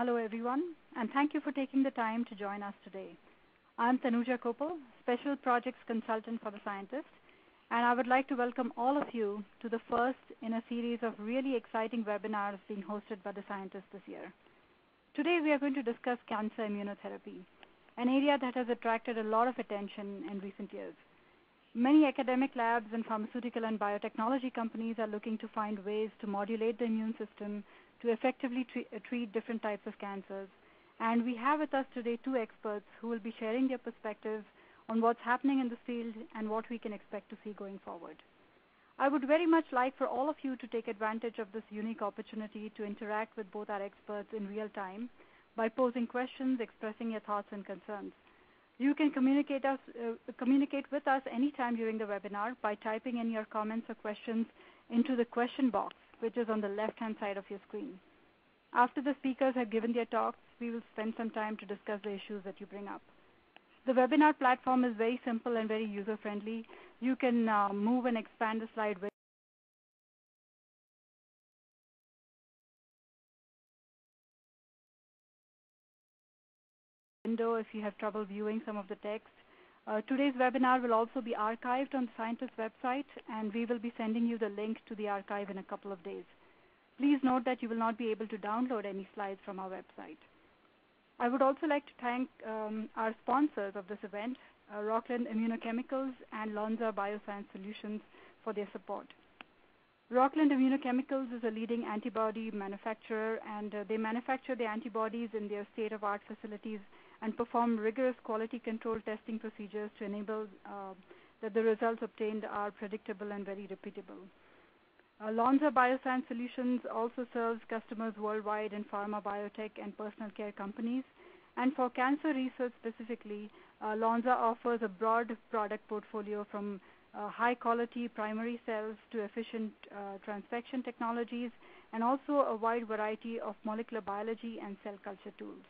Hello, everyone, and thank you for taking the time to join us today. I'm Tanuja Kopal, Special Projects Consultant for The Scientist, and I would like to welcome all of you to the first in a series of really exciting webinars being hosted by The Scientist this year. Today, we are going to discuss cancer immunotherapy, an area that has attracted a lot of attention in recent years. Many academic labs and pharmaceutical and biotechnology companies are looking to find ways to modulate the immune system to effectively treat different types of cancers. And we have with us today two experts who will be sharing their perspectives on what's happening in this field and what we can expect to see going forward. I would very much like for all of you to take advantage of this unique opportunity to interact with both our experts in real time by posing questions, expressing your thoughts and concerns. You can communicate with us anytime during the webinar by typing in your comments or questions into the question box, which is on the left-hand side of your screen. After the speakers have given their talks, we will spend some time to discuss the issues that you bring up. The webinar platform is very simple and very user-friendly. You can move and expand the slide window if you have trouble viewing some of the text. Today's webinar will also be archived on the Scientist website, and we will be sending you the link to the archive in a couple of days. Please note that you will not be able to download any slides from our website. I would also like to thank our sponsors of this event, Rockland Immunochemicals and Lonza Bioscience Solutions, for their support. Rockland Immunochemicals is a leading antibody manufacturer, and they manufacture the antibodies in their state-of-art facilities and perform rigorous quality control testing procedures to enable that the results obtained are predictable and very repeatable. Lonza Bioscience Solutions also serves customers worldwide in pharma, biotech, and personal care companies. And for cancer research specifically, Lonza offers a broad product portfolio from high-quality primary cells to efficient transfection technologies, and also a wide variety of molecular biology and cell culture tools.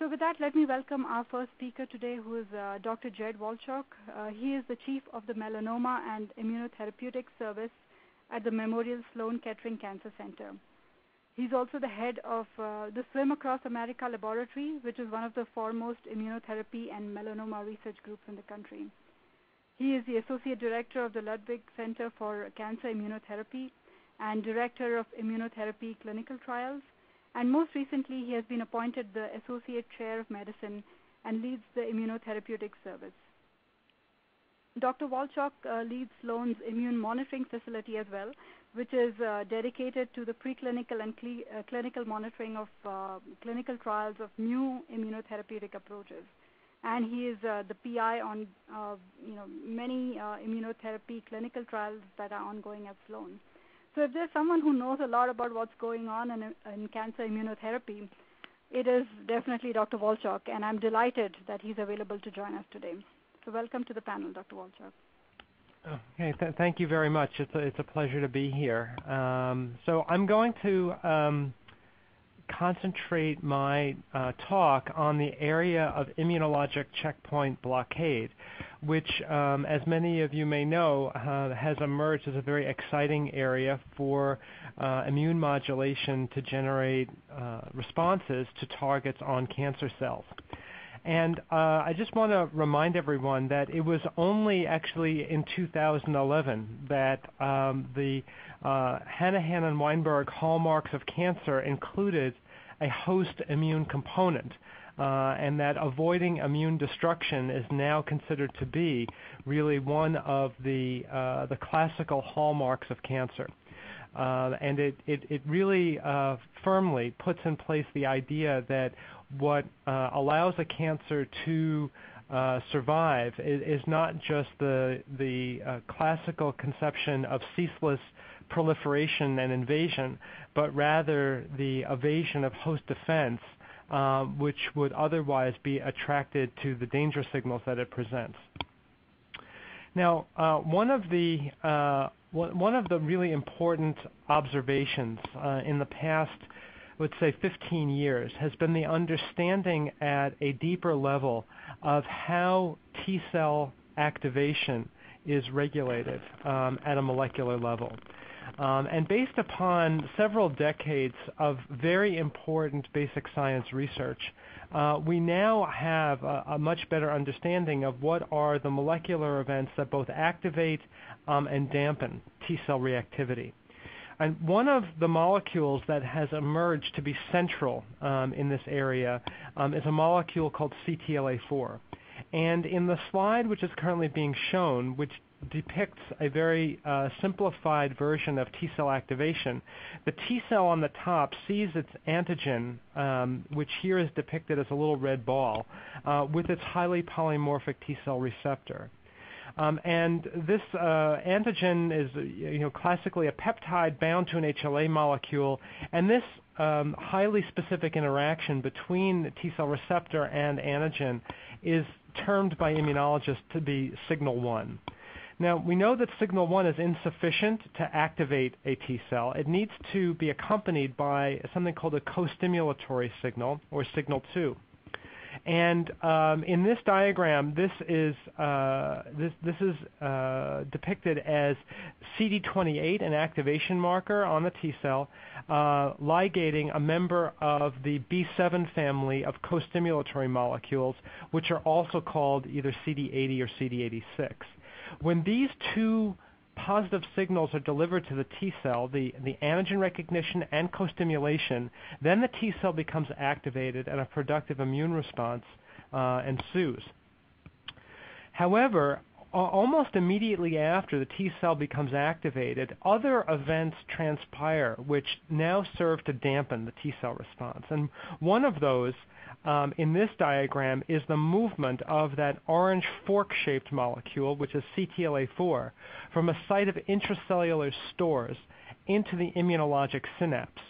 So with that, let me welcome our first speaker today, who is Dr. Jedd Wolchok. He is the Chief of the Melanoma and Immunotherapeutics Service at the Memorial Sloan-Kettering Cancer Center. He's also the head of the Swim Across America Laboratory, which is one of the foremost immunotherapy and melanoma research groups in the country. He is the Associate Director of the Ludwig Center for Cancer Immunotherapy and Director of Immunotherapy Clinical Trials. And most recently, he has been appointed the Associate Chair of Medicine and leads the Immunotherapeutics Service. Dr. Wolchok leads Sloan's immune monitoring facility as well, which is dedicated to the preclinical and clinical monitoring of clinical trials of new immunotherapeutic approaches. And he is the PI on many immunotherapy clinical trials that are ongoing at Sloan. So if there's someone who knows a lot about what's going on in cancer immunotherapy, it is definitely Dr. Wolchok, and I'm delighted that he's available to join us today. So welcome to the panel, Dr. Wolchok. Okay, thank you very much. It's a pleasure to be here. So I'm going to concentrate my talk on the area of immunologic checkpoint blockade, which, as many of you may know, has emerged as a very exciting area for immune modulation to generate responses to targets on cancer cells. And I just want to remind everyone that it was only actually in 2011 that the Hanahan and Weinberg hallmarks of cancer included a host immune component, and that avoiding immune destruction is now considered to be really one of the classical hallmarks of cancer. And it really firmly puts in place the idea that what allows a cancer to survive is not just the classical conception of ceaseless proliferation and invasion, but rather the evasion of host defense, which would otherwise be attracted to the danger signals that it presents. Now, one of the really important observations in the past, let's say 15 years, has been the understanding at a deeper level of how T-cell activation is regulated at a molecular level. And based upon several decades of very important basic science research, we now have a much better understanding of what are the molecular events that both activate and dampen T-cell reactivity. And one of the molecules that has emerged to be central in this area is a molecule called CTLA-4. And in the slide which is currently being shown, which depicts a very simplified version of T-cell activation, the T-cell on the top sees its antigen, which here is depicted as a little red ball, with its highly polymorphic T-cell receptor. And this antigen is classically a peptide bound to an HLA molecule, and this highly specific interaction between the T-cell receptor and antigen is termed by immunologists to be signal 1. Now, we know that signal 1 is insufficient to activate a T-cell. It needs to be accompanied by something called a co-stimulatory signal, or signal 2. And in this diagram, this is depicted as CD28, an activation marker on the T-cell, ligating a member of the B7 family of co-stimulatory molecules, which are also called either CD80 or CD86. When these two positive signals are delivered to the T-cell, the antigen recognition and co-stimulation, then the T-cell becomes activated and a productive immune response ensues. However, almost immediately after the T-cell becomes activated, other events transpire which now serve to dampen the T-cell response. And one of those in this diagram is the movement of that orange fork-shaped molecule, which is CTLA-4, from a site of intracellular stores into the immunologic synapse,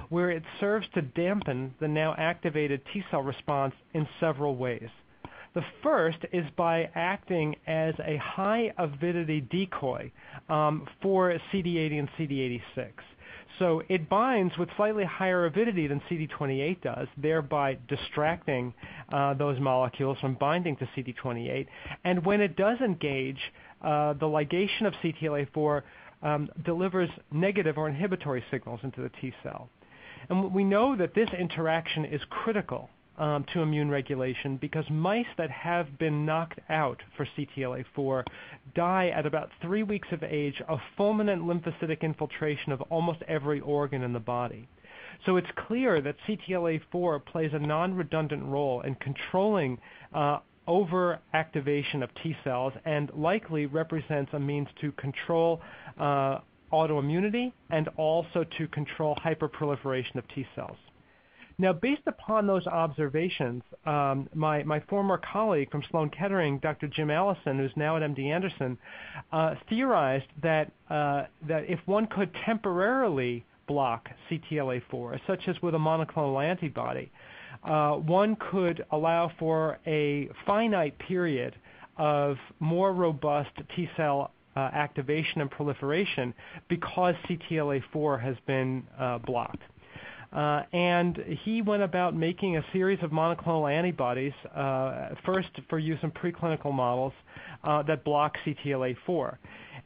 where it serves to dampen the now activated T-cell response in several ways. The first is by acting as a high avidity decoy for CD80 and CD86. So it binds with slightly higher avidity than CD28 does, thereby distracting those molecules from binding to CD28. And when it does engage, the ligation of CTLA-4 delivers negative or inhibitory signals into the T-cell. And we know that this interaction is critical to immune regulation because mice that have been knocked out for CTLA-4 die at about 3 weeks of age of fulminant lymphocytic infiltration of almost every organ in the body. So it's clear that CTLA-4 plays a non-redundant role in controlling overactivation of T cells and likely represents a means to control autoimmunity and also to control hyperproliferation of T cells. Now, based upon those observations, my former colleague from Sloan-Kettering, Dr. Jim Allison, who's now at MD Anderson, theorized that if one could temporarily block CTLA-4, such as with a monoclonal antibody, one could allow for a finite period of more robust T-cell activation and proliferation because CTLA-4 has been blocked. And he went about making a series of monoclonal antibodies, first for use in preclinical models that block CTLA-4.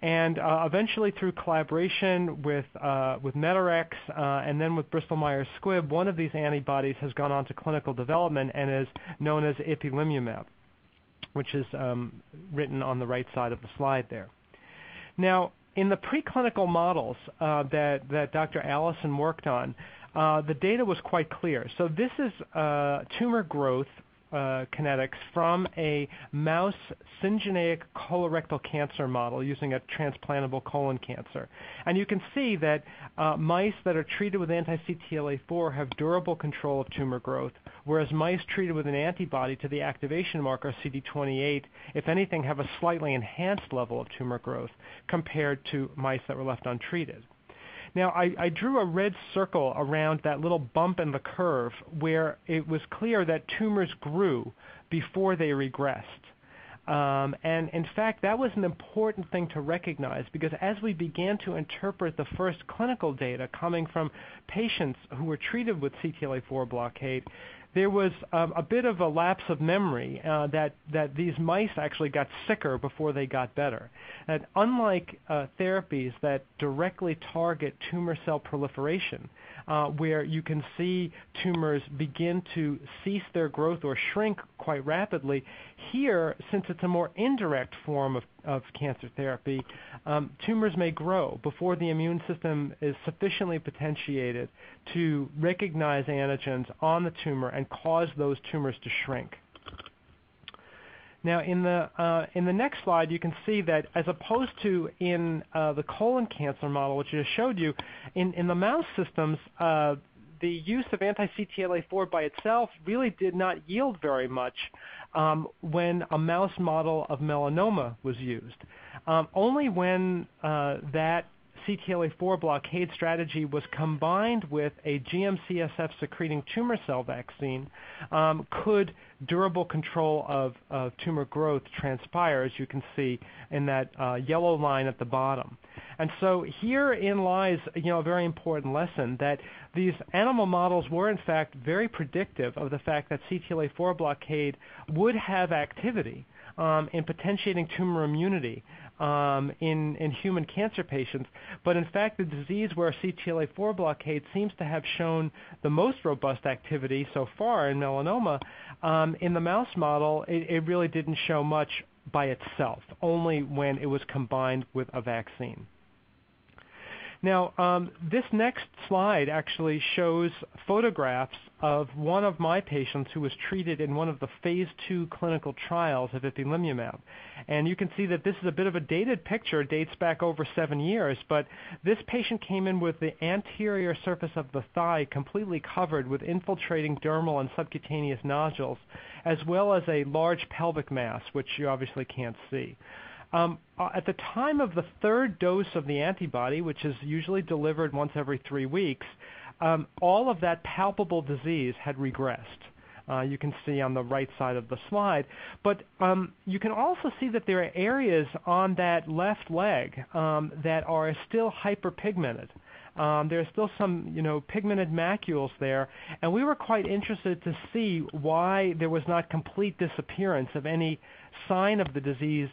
And eventually through collaboration with Medarex and then with Bristol Myers Squibb, one of these antibodies has gone on to clinical development and is known as Ipilimumab, which is written on the right side of the slide there. Now, in the preclinical models that Dr. Allison worked on, the data was quite clear. So this is tumor growth kinetics from a mouse syngeneic colorectal cancer model using a transplantable colon cancer. And you can see that mice that are treated with anti-CTLA-4 have durable control of tumor growth, whereas mice treated with an antibody to the activation marker CD28, if anything, have a slightly enhanced level of tumor growth compared to mice that were left untreated. Now, I drew a red circle around that little bump in the curve where it was clear that tumors grew before they regressed. And in fact, that was an important thing to recognize because as we began to interpret the first clinical data coming from patients who were treated with CTLA-4 blockade, there was a bit of a lapse of memory that these mice actually got sicker before they got better. And unlike therapies that directly target tumor cell proliferation, where you can see tumors begin to cease their growth or shrink quite rapidly, here, since it's a more indirect form of cancer therapy, tumors may grow before the immune system is sufficiently potentiated to recognize antigens on the tumor and cause those tumors to shrink. Now, in the next slide, you can see that as opposed to in the colon cancer model, which I just showed you, in the mouse systems, the use of anti-CTLA-4 by itself really did not yield very much when a mouse model of melanoma was used. Only when that CTLA-4 blockade strategy was combined with a GM-CSF secreting tumor cell vaccine could durable control of tumor growth transpire, as you can see in that yellow line at the bottom. And so herein lies, a very important lesson that these animal models were in fact very predictive of the fact that CTLA-4 blockade would have activity in potentiating tumor immunity in human cancer patients, but in fact the disease where CTLA-4 blockade seems to have shown the most robust activity so far in melanoma, in the mouse model it really didn't show much by itself, only when it was combined with a vaccine. Now, this next slide actually shows photographs of one of my patients who was treated in one of the phase 2 clinical trials of Ipilimumab. And you can see that this is a bit of a dated picture, dates back over 7 years, but this patient came in with the anterior surface of the thigh completely covered with infiltrating dermal and subcutaneous nodules, as well as a large pelvic mass, which you obviously can't see. At the time of the third dose of the antibody, which is usually delivered once every 3 weeks, all of that palpable disease had regressed. You can see on the right side of the slide. But you can also see that there are areas on that left leg that are still hyperpigmented. There are still some, pigmented macules there, and we were quite interested to see why there was not complete disappearance of any sign of the disease,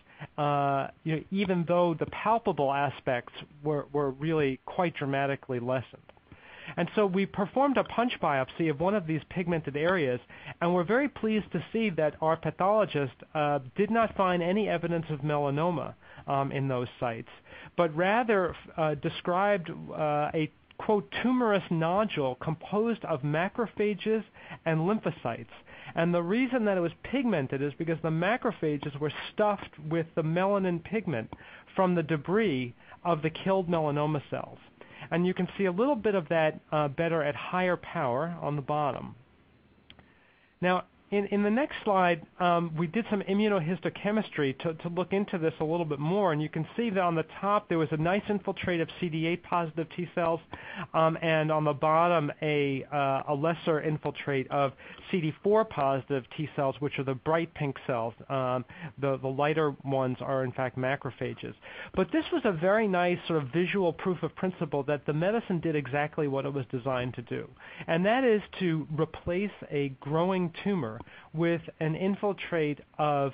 even though the palpable aspects were really quite dramatically lessened. And so we performed a punch biopsy of one of these pigmented areas, and we're very pleased to see that our pathologist did not find any evidence of melanoma in those sites, but rather described a, quote, tumorous nodule composed of macrophages and lymphocytes. And the reason that it was pigmented is because the macrophages were stuffed with the melanin pigment from the debris of the killed melanoma cells. And you can see a little bit of that better at higher power on the bottom. Now, in the next slide, we did some immunohistochemistry to look into this a little bit more, and you can see that on the top there was a nice infiltrate of CD8 positive T cells, and on the bottom a lesser infiltrate of CD4 positive T cells, which are the bright pink cells. The lighter ones are in fact macrophages. But this was a very nice sort of visual proof of principle that the medicine did exactly what it was designed to do, and that is to replace a growing tumor with an infiltrate of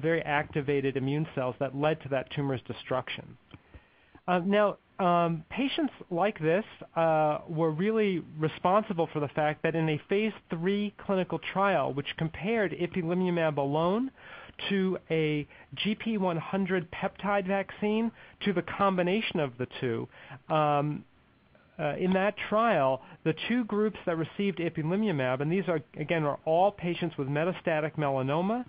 very activated immune cells that led to that tumor's destruction. Now, patients like this were really responsible for the fact that in a phase 3 clinical trial, which compared Ipilimumab alone to a GP100 peptide vaccine to the combination of the two, in that trial, the two groups that received Ipilimumab, and these are, again, are all patients with metastatic melanoma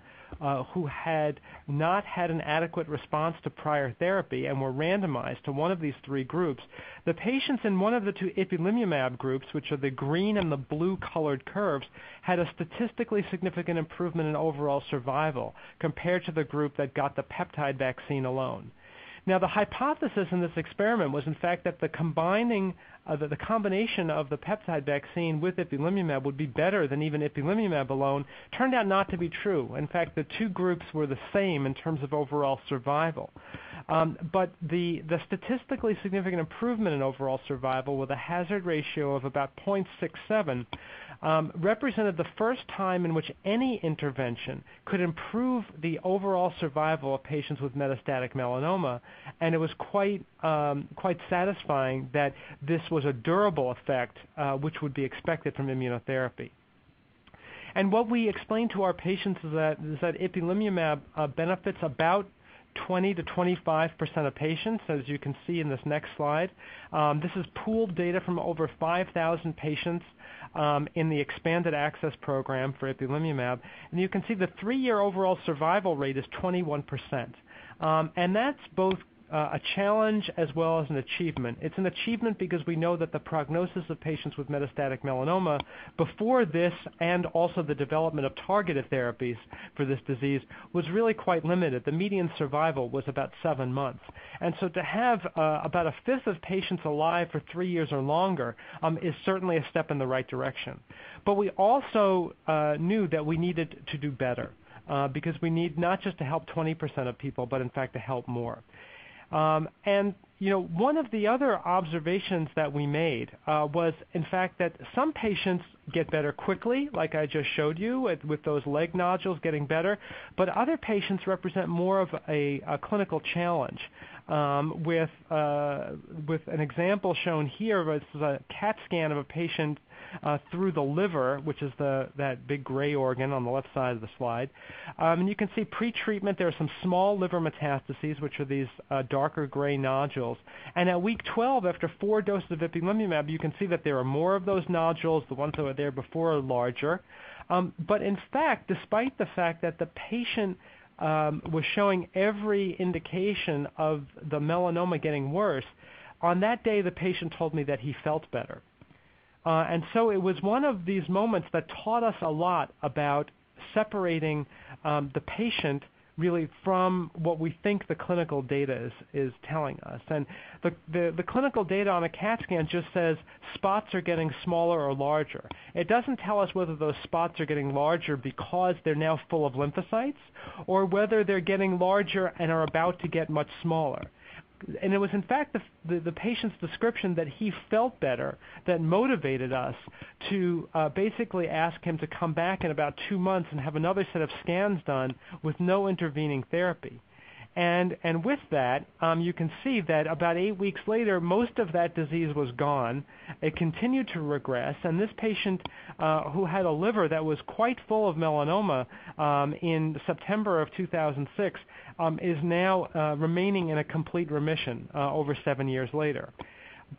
who had not had an adequate response to prior therapy and were randomized to one of these three groups. The patients in one of the two Ipilimumab groups, which are the green and the blue colored curves, had a statistically significant improvement in overall survival compared to the group that got the peptide vaccine alone. Now, the hypothesis in this experiment was, in fact, that the combination of the peptide vaccine with Ipilimumab would be better than even Ipilimumab alone. Turned out not to be true. In fact, the two groups were the same in terms of overall survival. But the statistically significant improvement in overall survival with a hazard ratio of about 0.67 represented the first time in which any intervention could improve the overall survival of patients with metastatic melanoma, and it was quite satisfying that this was a durable effect, which would be expected from immunotherapy. And what we explained to our patients is that Ipilimumab benefits about 20 to 25% of patients, as you can see in this next slide. This is pooled data from over 5,000 patients in the expanded access program for Ipilimumab, and you can see the 3-year overall survival rate is 21%. And that's both a challenge as well as an achievement. It's an achievement because we know that the prognosis of patients with metastatic melanoma before this and also the development of targeted therapies for this disease was really quite limited. The median survival was about 7 months. And so to have about a fifth of patients alive for 3 years or longer is certainly a step in the right direction. But we also knew that we needed to do better because we need not just to help 20% of people, but in fact to help more. And one of the other observations that we made was, in fact, that some patients get better quickly, like I just showed you, with those leg nodules getting better, but other patients represent more of a clinical challenge. With an example shown here, this is a CAT scan of a patient through the liver, which is that big gray organ on the left side of the slide. And you can see pre-treatment there are some small liver metastases, which are these darker gray nodules. And at week 12, after 4 doses of Ipilimumab, you can see that there are more of those nodules. The ones that were there before are larger. But in fact, despite the fact that the patient was showing every indication of the melanoma getting worse, on that day the patient told me that he felt better. And so it was one of these moments that taught us a lot about separating the patient really from what we think the clinical data is telling us. And the clinical data on a CAT scan just says spots are getting smaller or larger. It doesn't tell us whether those spots are getting larger because they're now full of lymphocytes or whether they're getting larger and are about to get much smaller. And it was in fact the patient's description that he felt better that motivated us to basically ask him to come back in about 2 months and have another set of scans done with no intervening therapy. And with that, you can see that about 8 weeks later, most of that disease was gone. It continued to regress, and this patient who had a liver that was quite full of melanoma in September of 2006 is now remaining in a complete remission over 7 years later.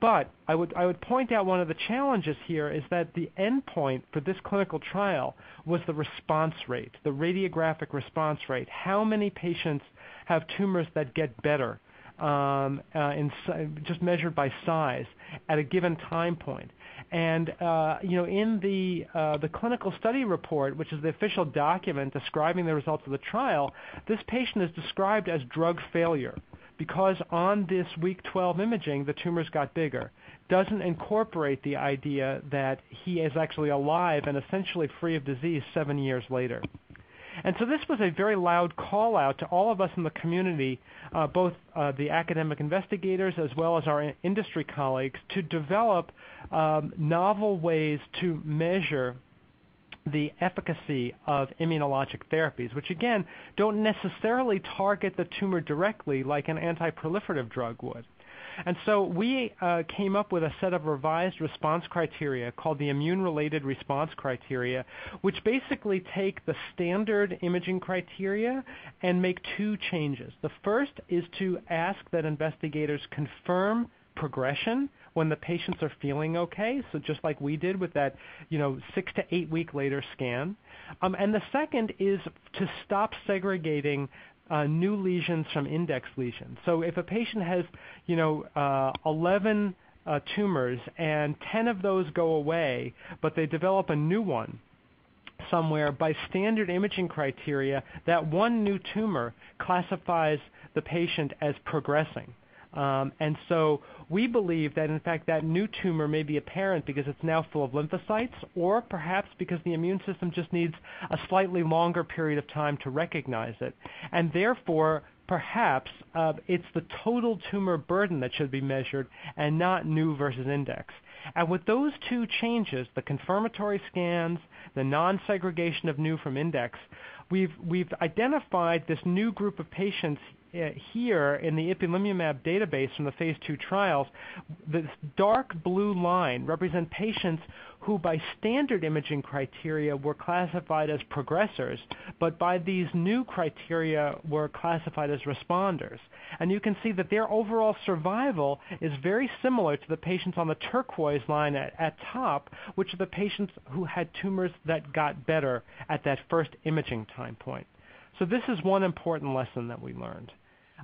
But I would point out one of the challenges here is that the endpoint for this clinical trial was the response rate, the radiographic response rate. How many patients have tumors that get better, just measured by size at a given time point? And in the clinical study report, which is the official document describing the results of the trial, this patient is described as drug failure because on this week 12 imaging, the tumors got bigger. Doesn't incorporate the idea that he is actually alive and essentially free of disease 7 years later. And so this was a very loud call out to all of us in the community, both the academic investigators as well as our industry colleagues, to develop novel ways to measure the efficacy of immunologic therapies, which again don't necessarily target the tumor directly like an anti-proliferative drug would. And so we came up with a set of revised response criteria called the immune-related response criteria, which basically take the standard imaging criteria and make 2 changes. The first is to ask that investigators confirm progression when the patients are feeling okay, so just like we did with that 6 to 8 week later scan. And the second is to stop segregating new lesions from index lesions. So if a patient has, 11 tumors and 10 of those go away, but they develop a new one somewhere, by standard imaging criteria, that one new tumor classifies the patient as progressing. And so we believe that, in fact, that new tumor may be apparent because it's now full of lymphocytes, or perhaps because the immune system just needs a slightly longer period of time to recognize it. And therefore, perhaps it's the total tumor burden that should be measured and not new versus index. And with those two changes, the confirmatory scans, the non-segregation of new from index, we've identified this new group of patients here in the Ipilimumab database from the phase 2 trials. This dark blue line represents patients who by standard imaging criteria were classified as progressors, but by these new criteria were classified as responders. And you can see that their overall survival is very similar to the patients on the turquoise line at top, which are the patients who had tumors that got better at that first imaging time point. So this is one important lesson that we learned.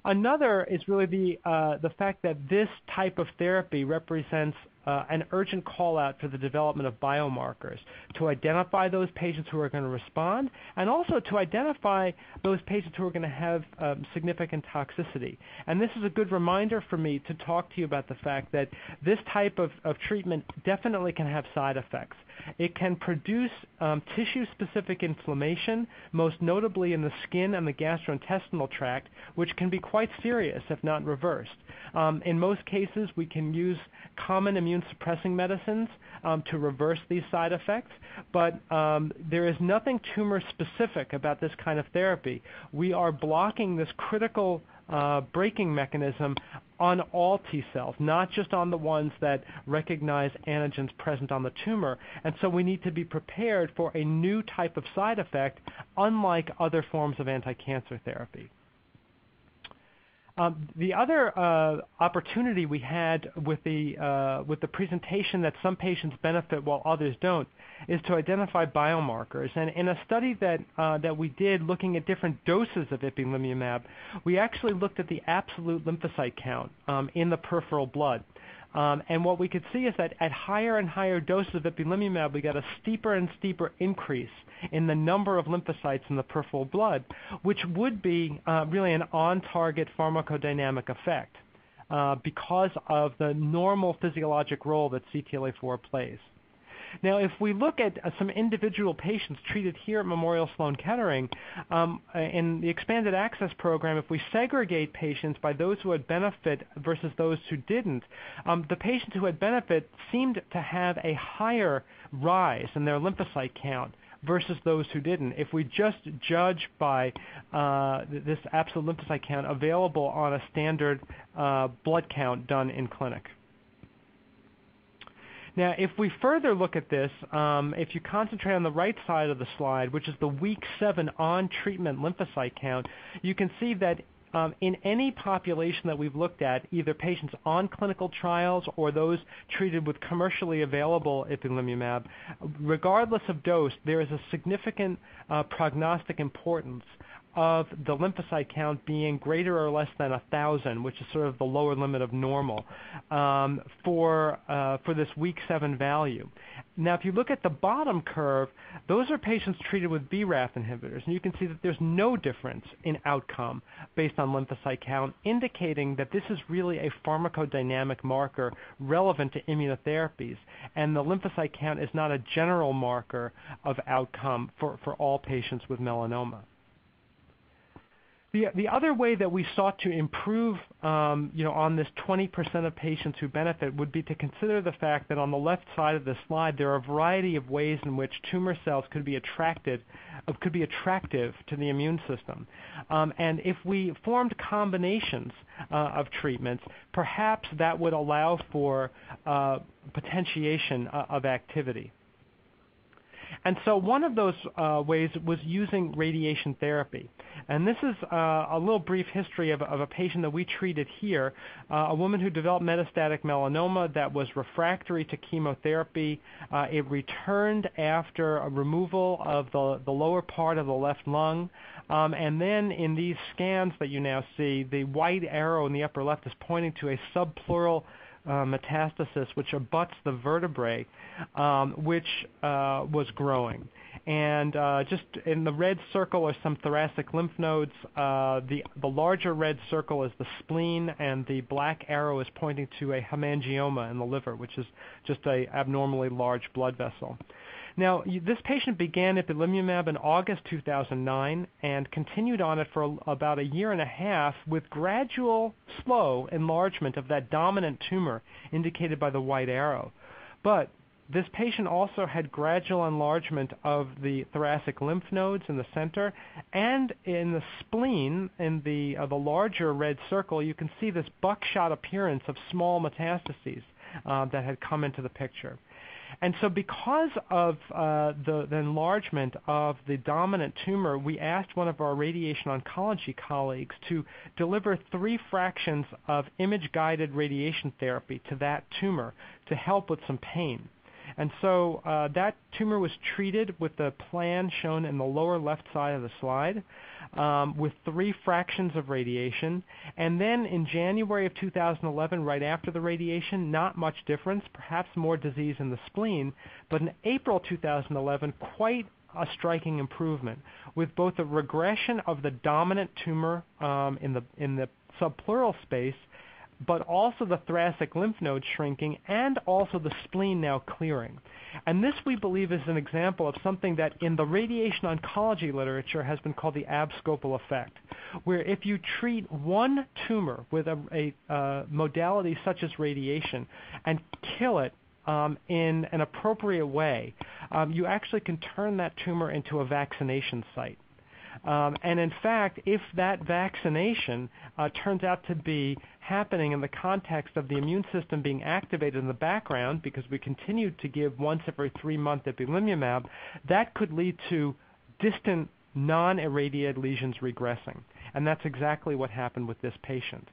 Another is really the fact that this type of therapy represents an urgent call out for the development of biomarkers to identify those patients who are going to respond and also to identify those patients who are going to have significant toxicity. And this is a good reminder for me to talk to you about the fact that this type of treatment definitely can have side effects. It can produce tissue-specific inflammation, most notably in the skin and the gastrointestinal tract, which can be quite serious if not reversed. In most cases, we can use common immune-suppressing medicines to reverse these side effects, but there is nothing tumor-specific about this kind of therapy. We are blocking this critical braking mechanism on all T cells, not just on the ones that recognize antigens present on the tumor. And so we need to be prepared for a new type of side effect, unlike other forms of anti-cancer therapy. The other opportunity we had with the presentation that some patients benefit while others don't is to identify biomarkers. And in a study that we did looking at different doses of Ipilimumab, we actually looked at the absolute lymphocyte count in the peripheral blood. And what we could see is that at higher and higher doses of Ipilimumab, we got a steeper and steeper increase in the number of lymphocytes in the peripheral blood, which would be really an on-target pharmacodynamic effect because of the normal physiologic role that CTLA-4 plays. Now, if we look at some individual patients treated here at Memorial Sloan-Kettering, in the expanded access program, if we segregate patients by those who had benefit versus those who didn't, the patients who had benefit seemed to have a higher rise in their lymphocyte count versus those who didn't, if we just judge by this absolute lymphocyte count available on a standard blood count done in clinic. Now, if we further look at this, if you concentrate on the right side of the slide, which is the week 7 on-treatment lymphocyte count, you can see that in any population that we've looked at, either patients on clinical trials or those treated with commercially available Ipilimumab, regardless of dose, there is a significant prognostic importance of the lymphocyte count being greater or less than 1,000, which is sort of the lower limit of normal, for this week 7 value. Now, if you look at the bottom curve, those are patients treated with BRAF inhibitors, and you can see that there's no difference in outcome based on lymphocyte count, indicating that this is really a pharmacodynamic marker relevant to immunotherapies, and the lymphocyte count is not a general marker of outcome for all patients with melanoma. The other way that we sought to improve, on this 20% of patients who benefit would be to consider the fact that on the left side of the slide there are a variety of ways in which tumor cells could be attractive to the immune system. And if we formed combinations of treatments, perhaps that would allow for potentiation of activity. And so one of those ways was using radiation therapy. And this is a little brief history of a patient that we treated here, a woman who developed metastatic melanoma that was refractory to chemotherapy. It returned after a removal of the lower part of the left lung. And then in these scans that you now see, the white arrow in the upper left is pointing to a subpleural metastasis which abuts the vertebrae, which was growing. And just in the red circle are some thoracic lymph nodes. The larger red circle is the spleen, and the black arrow is pointing to a hemangioma in the liver, which is just a abnormally large blood vessel. Now, this patient began Ipilimumab in August 2009 and continued on it for about a year and a half with gradual, slow enlargement of that dominant tumor indicated by the white arrow. But this patient also had gradual enlargement of the thoracic lymph nodes in the center, and in the spleen, in the larger red circle, you can see this buckshot appearance of small metastases that had come into the picture. And so because of the enlargement of the dominant tumor, we asked one of our radiation oncology colleagues to deliver 3 fractions of image-guided radiation therapy to that tumor to help with some pain. And so that tumor was treated with the plan shown in the lower left side of the slide with 3 fractions of radiation. And then in January of 2011, right after the radiation, not much difference, perhaps more disease in the spleen. But in April 2011, quite a striking improvement with both a regression of the dominant tumor in the subpleural space, but also the thoracic lymph nodes shrinking, and also the spleen now clearing. And this, we believe, is an example of something that in the radiation oncology literature has been called the abscopal effect, where if you treat one tumor with a modality such as radiation and kill it in an appropriate way, you actually can turn that tumor into a vaccination site. And in fact, if that vaccination turns out to be happening in the context of the immune system being activated in the background, because we continue to give once every 3-month Ipilimumab, that could lead to distant non-irradiated lesions regressing. And that's exactly what happened with this patient.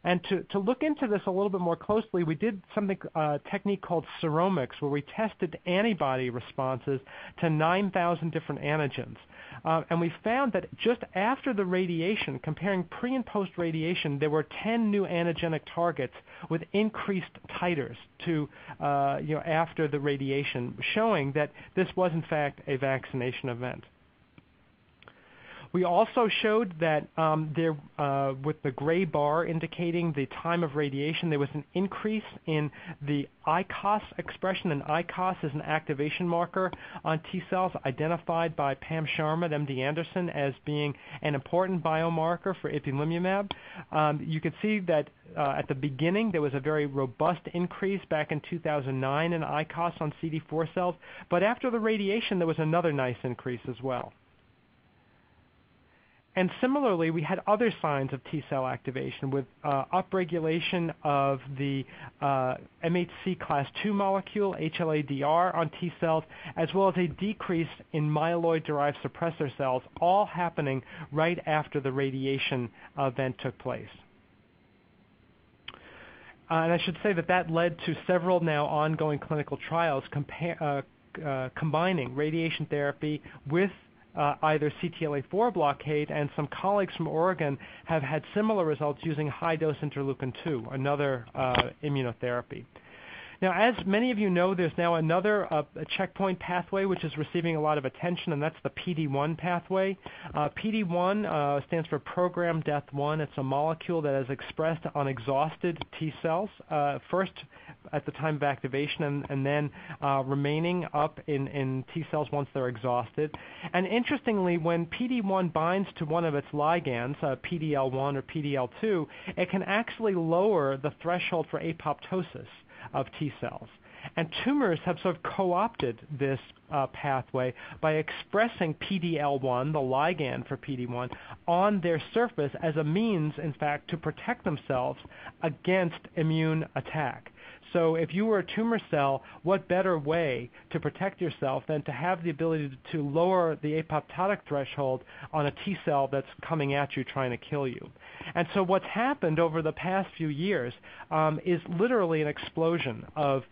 And to look into this a little bit more closely, we did something, a technique called seromics, where we tested antibody responses to 9,000 different antigens. And we found that just after the radiation, comparing pre and post radiation, there were 10 new antigenic targets with increased titers to, after the radiation, showing that this was in fact a vaccination event. We also showed that with the gray bar indicating the time of radiation, there was an increase in the ICOS expression, and ICOS is an activation marker on T cells identified by Pam Sharma at MD Anderson as being an important biomarker for Ipilimumab. You can see that at the beginning there was a very robust increase back in 2009 in ICOS on CD4 cells, but after the radiation there was another nice increase as well. And similarly, we had other signs of T-cell activation with upregulation of the MHC class II molecule, HLA-DR, on T cells, as well as a decrease in myeloid-derived suppressor cells, all happening right after the radiation event took place. And I should say that that led to several now ongoing clinical trials combining radiation therapy with either CTLA-4 blockade, and some colleagues from Oregon have had similar results using high-dose interleukin-2, another immunotherapy. Now, as many of you know, there's now another checkpoint pathway which is receiving a lot of attention, and that's the PD-1 pathway. PD-1 stands for programmed death 1. It's a molecule that is expressed on exhausted T cells, first at the time of activation and then remaining up in T cells once they're exhausted. And interestingly, when PD-1 binds to one of its ligands, PD-L1 or PD-L2, it can actually lower the threshold for apoptosis of T cells. And tumors have sort of co-opted this pathway by expressing PD-L1, the ligand for PD-1, on their surface as a means, in fact, to protect themselves against immune attack. So if you were a tumor cell, what better way to protect yourself than to have the ability to lower the apoptotic threshold on a T cell that's coming at you trying to kill you? And so what's happened over the past few years is literally an explosion of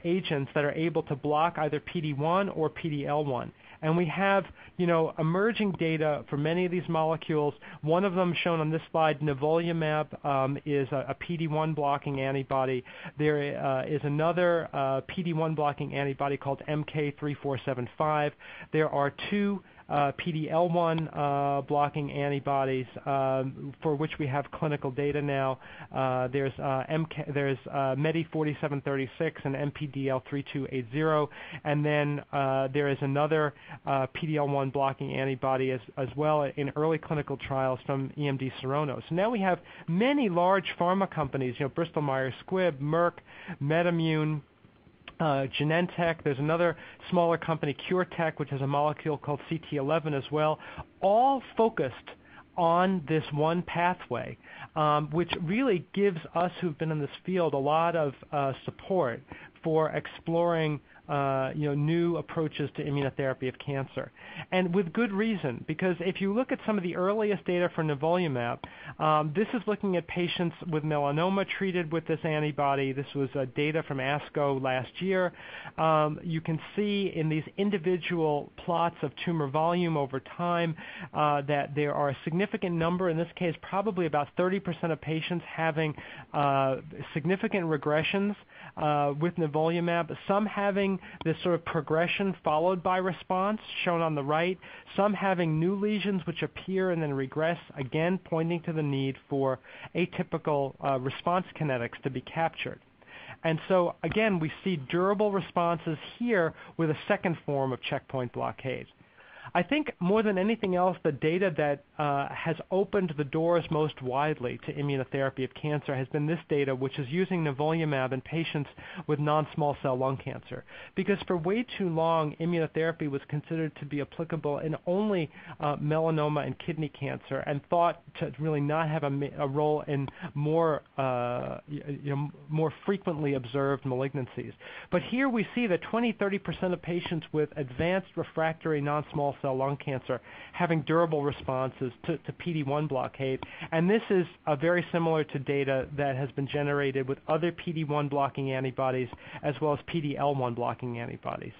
agents that are able to block either PD-1 or PD-L1. And we have, emerging data for many of these molecules. One of them shown on this slide, Nivolumab, is a PD-1 blocking antibody. There is another PD-1 blocking antibody called MK3475. There are 2 PD-L1 blocking antibodies for which we have clinical data now. There's Medi-4736 and MPDL3280, and then there is another PD-L1 blocking antibody as well in early clinical trials from EMD Serono. So now we have many large pharma companies, Bristol Myers Squibb, Merck, MedImmune, Genentech. There's another smaller company, CureTech, which has a molecule called CT11 as well, all focused on this one pathway, which really gives us who've been in this field a lot of support for exploring new approaches to immunotherapy of cancer. And with good reason, because if you look at some of the earliest data for nivolumab, this is looking at patients with melanoma treated with this antibody. This was data from ASCO last year. You can see in these individual plots of tumor volume over time that there are a significant number, in this case probably about 30% of patients having significant regressions with nivolumab, some having this sort of progression followed by response, shown on the right, some having new lesions which appear and then regress, again pointing to the need for atypical response kinetics to be captured. And so, again, we see durable responses here with a second form of checkpoint blockade. I think more than anything else, the data that has opened the doors most widely to immunotherapy of cancer has been this data, which is using nivolumab in patients with non-small cell lung cancer. Because for way too long, immunotherapy was considered to be applicable in only melanoma and kidney cancer, and thought to really not have a role in more frequently observed malignancies. But here we see that 20-30% of patients with advanced refractory non-small cell lung cancer having durable responses to PD-1 blockade, and this is very similar to data that has been generated with other PD-1 blocking antibodies as well as PD-L1 blocking antibodies.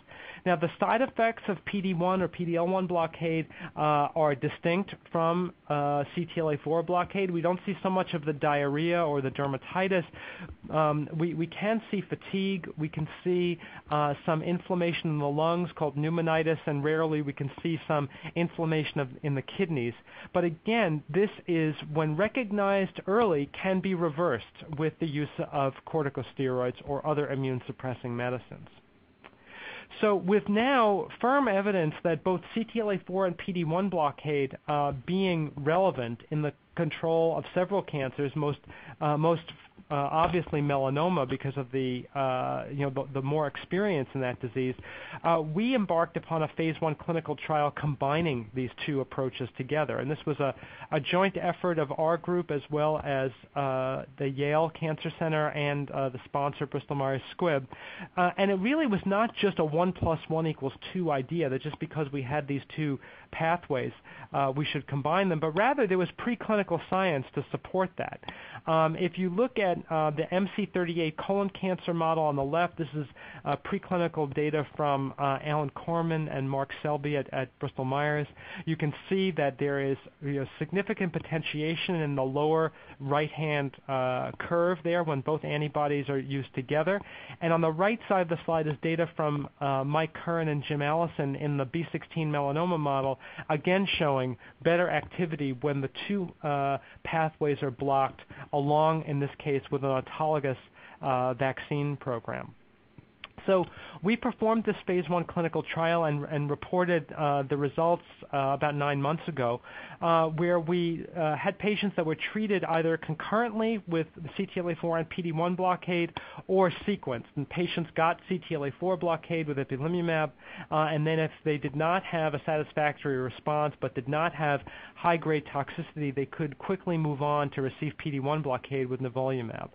Now, the side effects of PD-1 or PD-L1 blockade are distinct from CTLA-4 blockade. We don't see so much of the diarrhea or the dermatitis. We can see fatigue. We can see some inflammation in the lungs called pneumonitis, and rarely we can see some inflammation in the kidneys. But again, this is, when recognized early, can be reversed with the use of corticosteroids or other immune-suppressing medicines. So with now firm evidence that both CTLA-4 and PD-1 blockade being relevant in the control of several cancers, most obviously melanoma because of the more experience in that disease, we embarked upon a phase 1 clinical trial combining these two approaches together. And this was a joint effort of our group as well as the Yale Cancer Center and the sponsor Bristol Myers Squibb. And it really was not just a 1 + 1 = 2 idea, that just because we had these two pathways we should combine them, but rather there was preclinical science to support that. If you look at the MC38 colon cancer model on the left, this is preclinical data from Alan Corman and Mark Selby at Bristol Myers. You can see that there is significant potentiation in the lower right-hand curve there when both antibodies are used together. And on the right side of the slide is data from Mike Curran and Jim Allison in the B16 melanoma model, again showing better activity when the two pathways are blocked along, in this case, with an autologous vaccine program. So we performed this phase 1 clinical trial and reported the results about 9 months ago, where we had patients that were treated either concurrently with CTLA-4 and PD-1 blockade or sequenced. And patients got CTLA-4 blockade with Ipilimumab, and then if they did not have a satisfactory response but did not have high-grade toxicity, they could quickly move on to receive PD-1 blockade with nivolumab.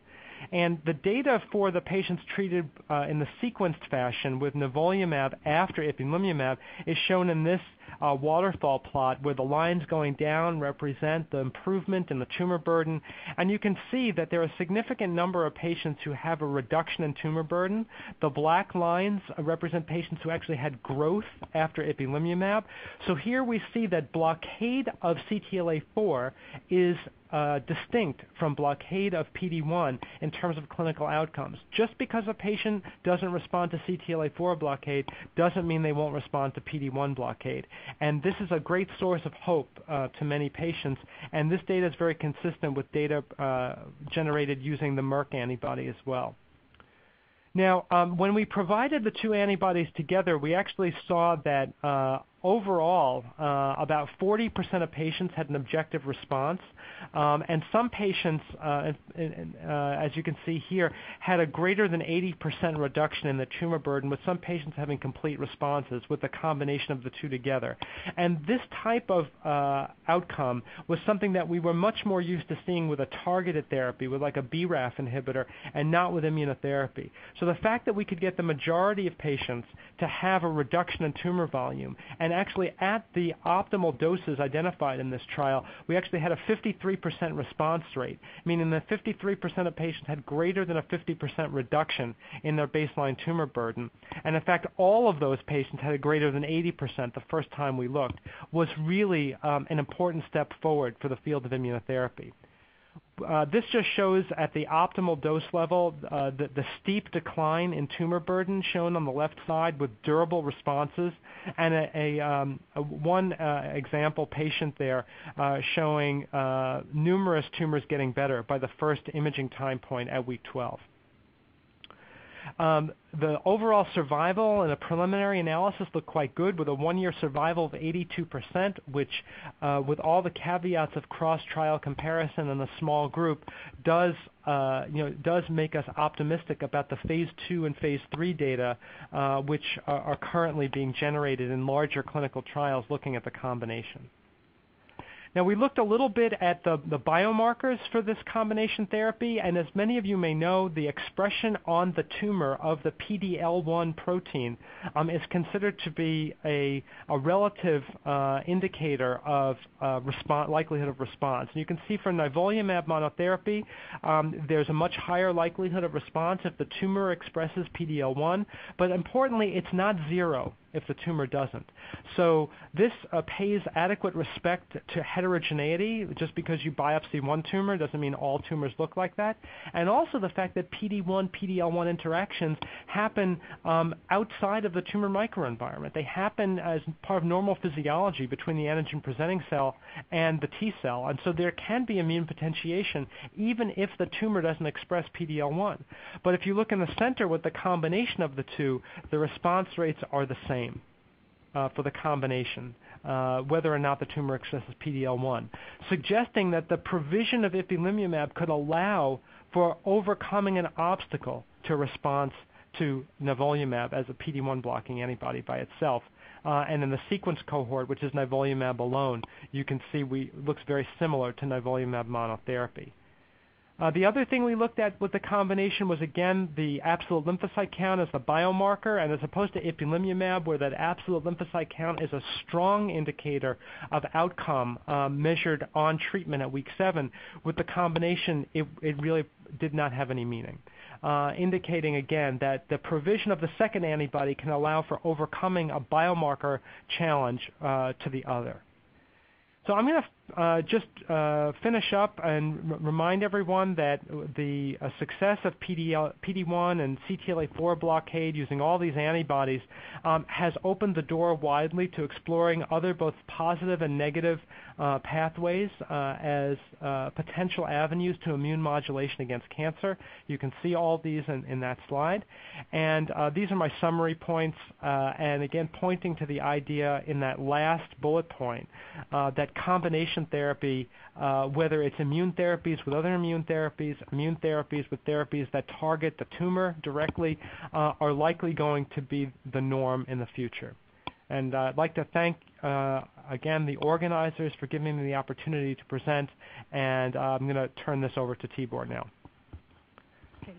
And the data for the patients treated in the sequenced fashion with nivolumab after Ipilimumab is shown in this waterfall plot, where the lines going down represent the improvement in the tumor burden. And you can see that there are a significant number of patients who have a reduction in tumor burden. The black lines represent patients who actually had growth after Ipilimumab. So here we see that blockade of CTLA-4 is distinct from blockade of PD-1 in terms of clinical outcomes. Just because a patient doesn't respond to CTLA-4 blockade doesn't mean they won't respond to PD-1 blockade. And this is a great source of hope to many patients. And this data is very consistent with data generated using the Merck antibody as well. Now, when we provided the two antibodies together, we actually saw that overall, about 40% of patients had an objective response, and some patients, as you can see here, had a greater than 80% reduction in the tumor burden, with some patients having complete responses with the combination of the two together. And this type of outcome was something that we were much more used to seeing with a targeted therapy, with like a BRAF inhibitor, and not with immunotherapy. So the fact that we could get the majority of patients to have a reduction in tumor volume, and actually at the optimal doses identified in this trial, we actually had a 53% response rate, meaning that 53% of patients had greater than a 50% reduction in their baseline tumor burden. And in fact, all of those patients had a greater than 80% the first time we looked, was really an important step forward for the field of immunotherapy. This just shows at the optimal dose level the steep decline in tumor burden shown on the left side with durable responses, and one example patient there showing numerous tumors getting better by the first imaging time point at week 12. The overall survival in a preliminary analysis looked quite good, with a 1-year survival of 82%, which, with all the caveats of cross-trial comparison in a small group, does make us optimistic about the phase 2 and phase 3 data, which are currently being generated in larger clinical trials looking at the combination. Now, we looked a little bit at the biomarkers for this combination therapy, and as many of you may know, the expression on the tumor of the PD-L1 protein is considered to be a relative indicator of likelihood of response. And you can see for nivolumab monotherapy, there's a much higher likelihood of response if the tumor expresses PD-L1, but importantly, it's not zero if the tumor doesn't. So this pays adequate respect to heterogeneity. Just because you biopsy one tumor doesn't mean all tumors look like that. And also the fact that PD-1, PD-L1 interactions happen outside of the tumor microenvironment. They happen as part of normal physiology between the antigen-presenting cell and the T cell. And so there can be immune potentiation even if the tumor doesn't express PD-L1. But if you look in the center with the combination of the two, the response rates are the same. For the combination, whether or not the tumor expresses PD-L1, suggesting that the provision of Ipilimumab could allow for overcoming an obstacle to response to nivolumab as a PD-1 blocking antibody by itself. And in the sequence cohort, which is nivolumab alone, you can see looks very similar to nivolumab monotherapy. The other thing we looked at with the combination was, again, the absolute lymphocyte count as the biomarker, and as opposed to Ipilimumab, where that absolute lymphocyte count is a strong indicator of outcome measured on treatment at week 7, with the combination, it really did not have any meaning, indicating, again, that the provision of the second antibody can allow for overcoming a biomarker challenge to the other. So I'm going to just finish up and remind everyone that the success of PD-1 and CTLA-4 blockade using all these antibodies has opened the door widely to exploring other both positive and negative pathways as potential avenues to immune modulation against cancer. You can see all these in that slide. And these are my summary points, and again, pointing to the idea in that last bullet point that combination therapy, whether it's immune therapies with other immune therapies with therapies that target the tumor directly, are likely going to be the norm in the future. And I'd like to thank, again, the organizers for giving me the opportunity to present, and I'm going to turn this over to Tibor now. Okay.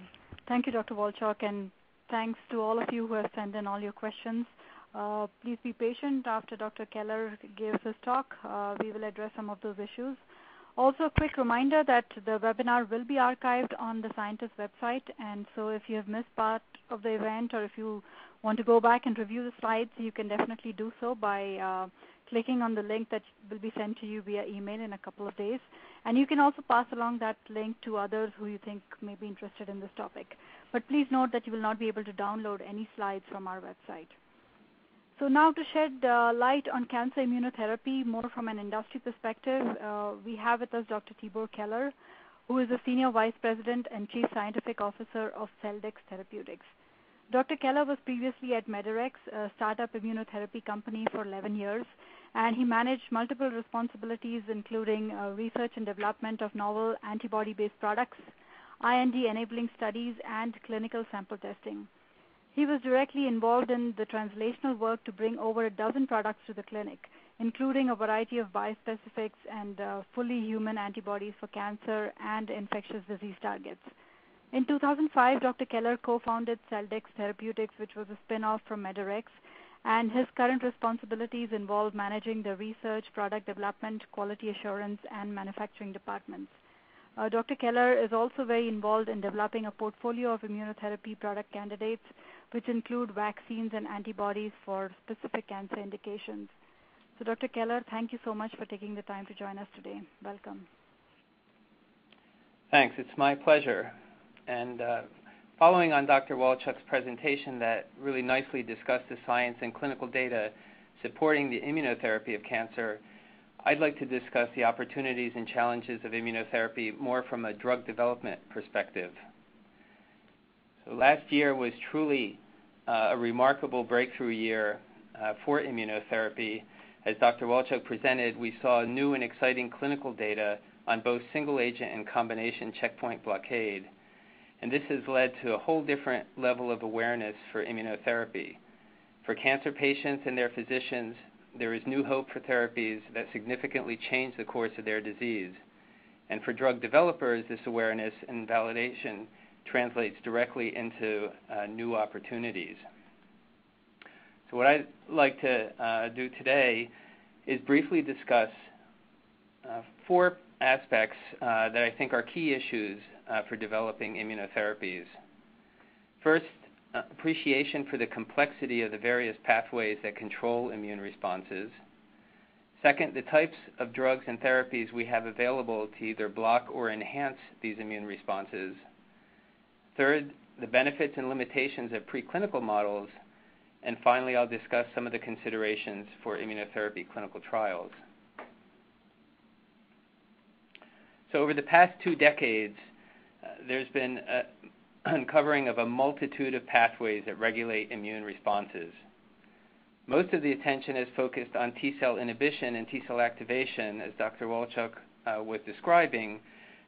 Thank you, Dr. Wolchok, and thanks to all of you who have sent in all your questions. Please be patient. After Dr. Keler gives his talk, we will address some of those issues. Also, a quick reminder that the webinar will be archived on the Scientist website, and so if you have missed part of the event or if you want to go back and review the slides, you can definitely do so by clicking on the link that will be sent to you via email in a couple of days. And you can also pass along that link to others who you think may be interested in this topic. But please note that you will not be able to download any slides from our website. So now to shed light on cancer immunotherapy more from an industry perspective, we have with us Dr. Tibor Keler, who is the Senior Vice President and Chief Scientific Officer of Celldex Therapeutics. Dr. Keler was previously at Medirex, a startup immunotherapy company, for 11 years, and he managed multiple responsibilities including research and development of novel antibody-based products, IND-enabling studies, and clinical sample testing. He was directly involved in the translational work to bring over a dozen products to the clinic, including a variety of bispecifics and fully human antibodies for cancer and infectious disease targets. In 2005, Dr. Keler co-founded Celldex Therapeutics, which was a spin-off from Medirex, and his current responsibilities involve managing the research, product development, quality assurance, and manufacturing departments. Dr. Keler is also very involved in developing a portfolio of immunotherapy product candidates, which include vaccines and antibodies for specific cancer indications. So, Dr. Keler, thank you so much for taking the time to join us today. Welcome. Thanks. It's my pleasure. And following on Dr. Wolchok's presentation that really nicely discussed the science and clinical data supporting the immunotherapy of cancer, I'd like to discuss the opportunities and challenges of immunotherapy more from a drug development perspective. So last year was truly a remarkable breakthrough year for immunotherapy. As Dr. Wolchok presented, we saw new and exciting clinical data on both single-agent and combination checkpoint blockade. And this has led to a whole different level of awareness for immunotherapy. For cancer patients and their physicians, there is new hope for therapies that significantly change the course of their disease. And for drug developers, this awareness and validation translates directly into new opportunities. So what I'd like to do today is briefly discuss four aspects that I think are key issues for developing immunotherapies. First, appreciation for the complexity of the various pathways that control immune responses. Second, the types of drugs and therapies we have available to either block or enhance these immune responses. Third, the benefits and limitations of preclinical models. And finally, I'll discuss some of the considerations for immunotherapy clinical trials. So over the past 2 decades, there's been uncovering of a multitude of pathways that regulate immune responses. Most of the attention is focused on T-cell inhibition and T-cell activation, as Dr. Wolchok was describing,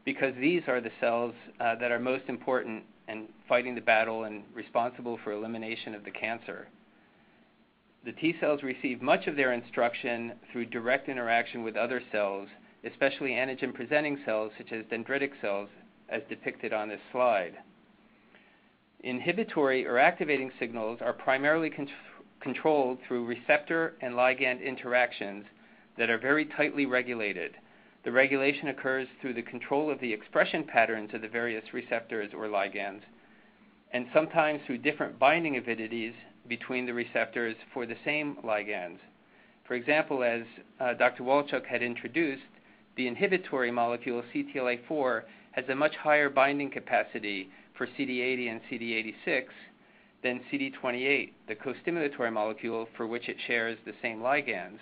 because these are the cells that are most important in fighting the battle and responsible for elimination of the cancer. The T-cells receive much of their instruction through direct interaction with other cells, especially antigen-presenting cells such as dendritic cells, as depicted on this slide. Inhibitory or activating signals are primarily controlled through receptor and ligand interactions that are very tightly regulated. The regulation occurs through the control of the expression patterns of the various receptors or ligands, and sometimes through different binding avidities between the receptors for the same ligands. For example, as Dr. Wolchok had introduced, the inhibitory molecule CTLA-4 has a much higher binding capacity for CD80 and CD86 than CD28, the co-stimulatory molecule for which it shares the same ligands.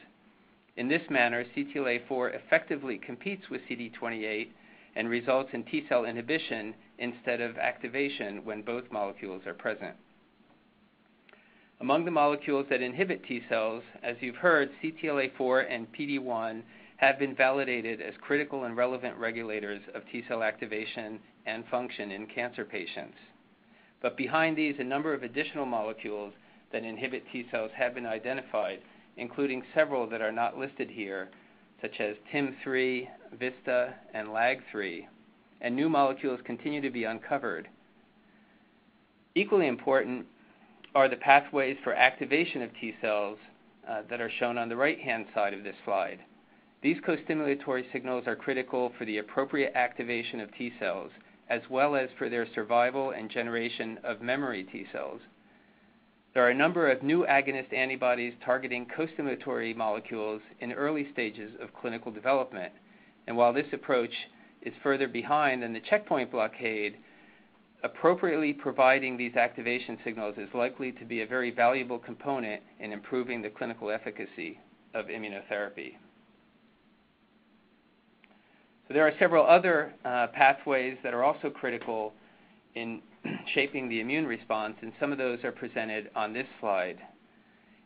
In this manner, CTLA-4 effectively competes with CD28 and results in T-cell inhibition instead of activation when both molecules are present. Among the molecules that inhibit T-cells, as you've heard, CTLA-4 and PD-1 have been validated as critical and relevant regulators of T-cell activation and function in cancer patients. But behind these, a number of additional molecules that inhibit T-cells have been identified, including several that are not listed here, such as TIM3, VISTA, and LAG3, and new molecules continue to be uncovered. Equally important are the pathways for activation of T-cells that are shown on the right-hand side of this slide. These co-stimulatory signals are critical for the appropriate activation of T-cells, as well as for their survival and generation of memory T-cells. There are a number of new agonist antibodies targeting co-stimulatory molecules in early stages of clinical development. And while this approach is further behind than the checkpoint blockade, appropriately providing these activation signals is likely to be a very valuable component in improving the clinical efficacy of immunotherapy. So there are several other pathways that are also critical in shaping the immune response, and some of those are presented on this slide.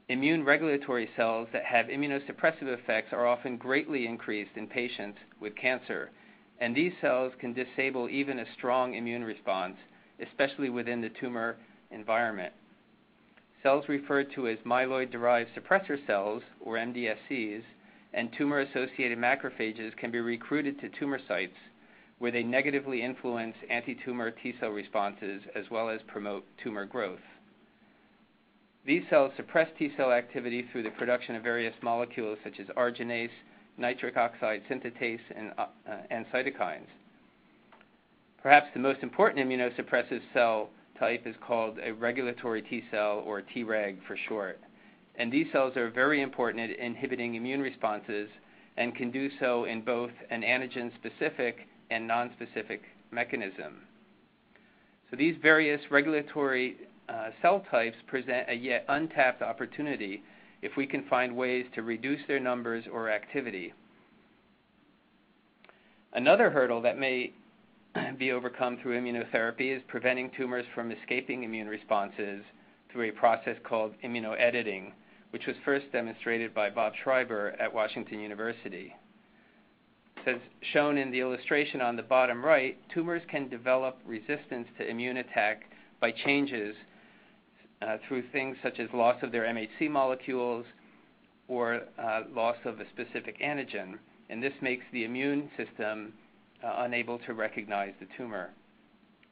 Immune regulatory cells that have immunosuppressive effects are often greatly increased in patients with cancer, and these cells can disable even a strong immune response, especially within the tumor environment. Cells referred to as myeloid-derived suppressor cells, or MDSCs, and tumor-associated macrophages can be recruited to tumor sites where they negatively influence anti-tumor T-cell responses as well as promote tumor growth. These cells suppress T-cell activity through the production of various molecules such as arginase, nitric oxide synthetase, and cytokines. Perhaps the most important immunosuppressive cell type is called a regulatory T-cell, or Treg for short. And these cells are very important at inhibiting immune responses and can do so in both an antigen-specific and non-specific mechanism. So these various regulatory cell types present a yet untapped opportunity if we can find ways to reduce their numbers or activity. Another hurdle that may be overcome through immunotherapy is preventing tumors from escaping immune responses through a process called immunoediting, which was first demonstrated by Bob Schreiber at Washington University. As shown in the illustration on the bottom right, tumors can develop resistance to immune attack by changes through things such as loss of their MHC molecules or loss of a specific antigen, and this makes the immune system unable to recognize the tumor.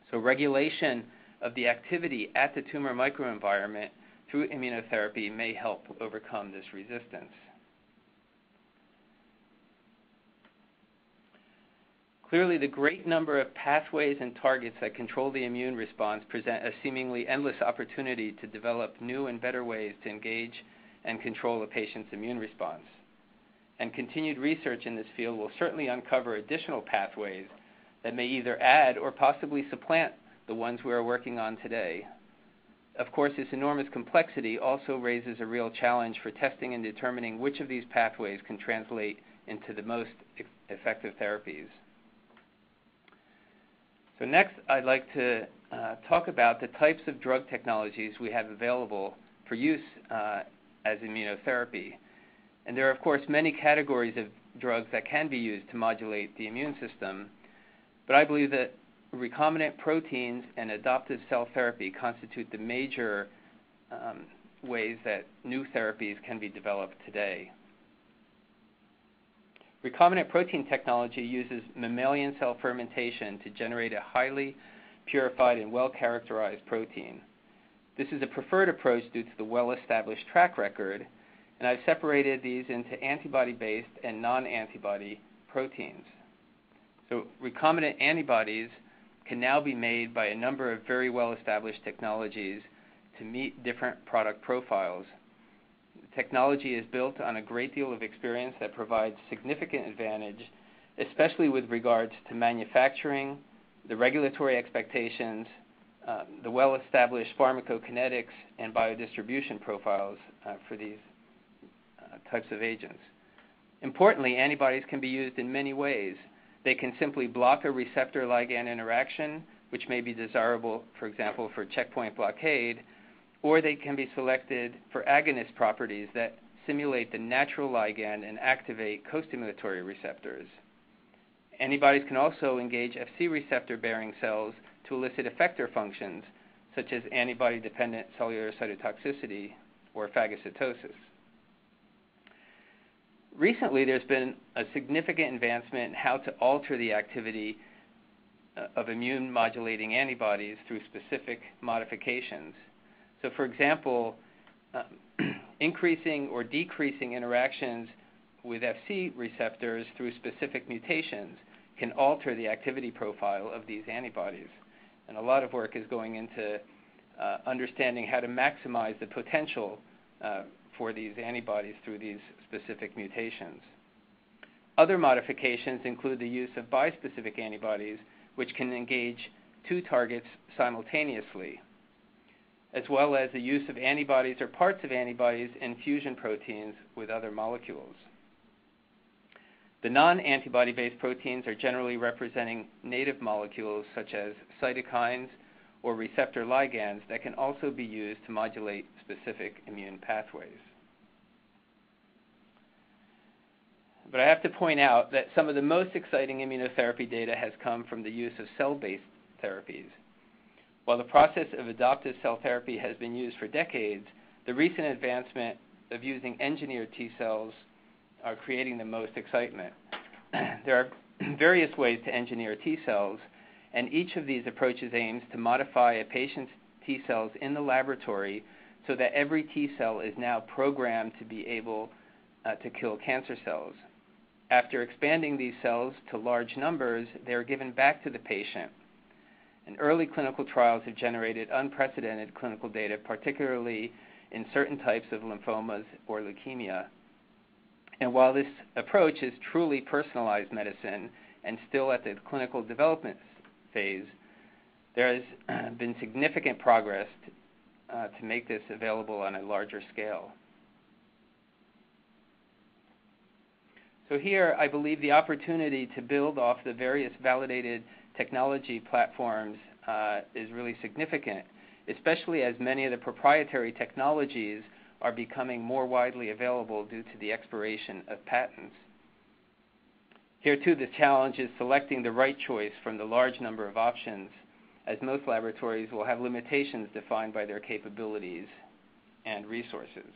So regulation of the activity at the tumor microenvironment through immunotherapy may help overcome this resistance. Clearly, the great number of pathways and targets that control the immune response present a seemingly endless opportunity to develop new and better ways to engage and control a patient's immune response. And continued research in this field will certainly uncover additional pathways that may either add or possibly supplant the ones we are working on today. Of course, this enormous complexity also raises a real challenge for testing and determining which of these pathways can translate into the most effective therapies. So next, I'd like to talk about the types of drug technologies we have available for use as immunotherapy. And there are, of course, many categories of drugs that can be used to modulate the immune system, but I believe that recombinant proteins and adoptive cell therapy constitute the major ways that new therapies can be developed today. Recombinant protein technology uses mammalian cell fermentation to generate a highly purified and well-characterized protein. This is a preferred approach due to the well-established track record, and I've separated these into antibody-based and non-antibody proteins. So recombinant antibodies can now be made by a number of very well-established technologies to meet different product profiles. The technology is built on a great deal of experience that provides significant advantage, especially with regards to manufacturing, the regulatory expectations, the well-established pharmacokinetics and biodistribution profiles for these types of agents. Importantly, antibodies can be used in many ways. They can simply block a receptor-ligand interaction, which may be desirable, for example, for checkpoint blockade, or they can be selected for agonist properties that simulate the natural ligand and activate co-stimulatory receptors. Antibodies can also engage Fc receptor-bearing cells to elicit effector functions, such as antibody-dependent cellular cytotoxicity or phagocytosis. Recently, there's been a significant advancement in how to alter the activity of immune-modulating antibodies through specific modifications. So, for example, increasing or decreasing interactions with Fc receptors through specific mutations can alter the activity profile of these antibodies. And a lot of work is going into understanding how to maximize the potential for these antibodies through these specific mutations. Other modifications include the use of bispecific antibodies, which can engage two targets simultaneously, as well as the use of antibodies or parts of antibodies in fusion proteins with other molecules. The non-antibody-based proteins are generally representing native molecules such as cytokines or receptor ligands that can also be used to modulate specific immune pathways. But I have to point out that some of the most exciting immunotherapy data has come from the use of cell-based therapies. While the process of adoptive cell therapy has been used for decades, the recent advancement of using engineered T cells are creating the most excitement. There are various ways to engineer T cells, and each of these approaches aims to modify a patient's T cells in the laboratory so that every T cell is now programmed to be able to kill cancer cells. After expanding these cells to large numbers, they are given back to the patient. And early clinical trials have generated unprecedented clinical data, particularly in certain types of lymphomas or leukemia. And while this approach is truly personalized medicine and still at the clinical development phase, there has been significant progress to make this available on a larger scale. So here, I believe the opportunity to build off the various validated technology platforms is really significant, especially as many of the proprietary technologies are becoming more widely available due to the expiration of patents. Here too, the challenge is selecting the right choice from the large number of options, as most laboratories will have limitations defined by their capabilities and resources.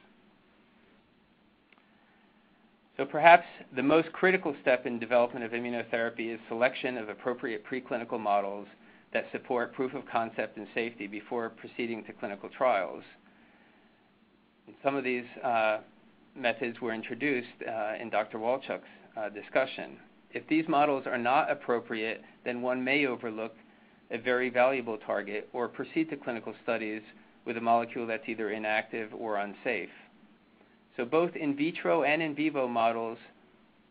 So perhaps the most critical step in development of immunotherapy is selection of appropriate preclinical models that support proof of concept and safety before proceeding to clinical trials. And some of these methods were introduced in Dr. Wolchok's discussion. If these models are not appropriate, then one may overlook a very valuable target or proceed to clinical studies with a molecule that's either inactive or unsafe. So both in vitro and in vivo models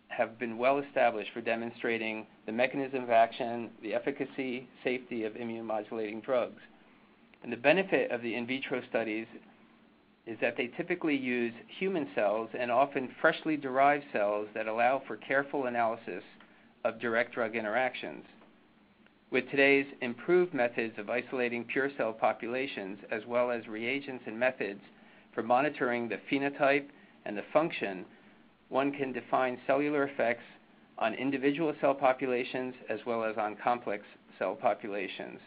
have been well established for demonstrating the mechanism of action, the efficacy, safety of immune-modulating drugs. And the benefit of the in vitro studies is that they typically use human cells and often freshly derived cells that allow for careful analysis of direct drug interactions. With today's improved methods of isolating pure cell populations, as well as reagents and methods for monitoring the phenotype and the function, one can define cellular effects on individual cell populations as well as on complex cell populations.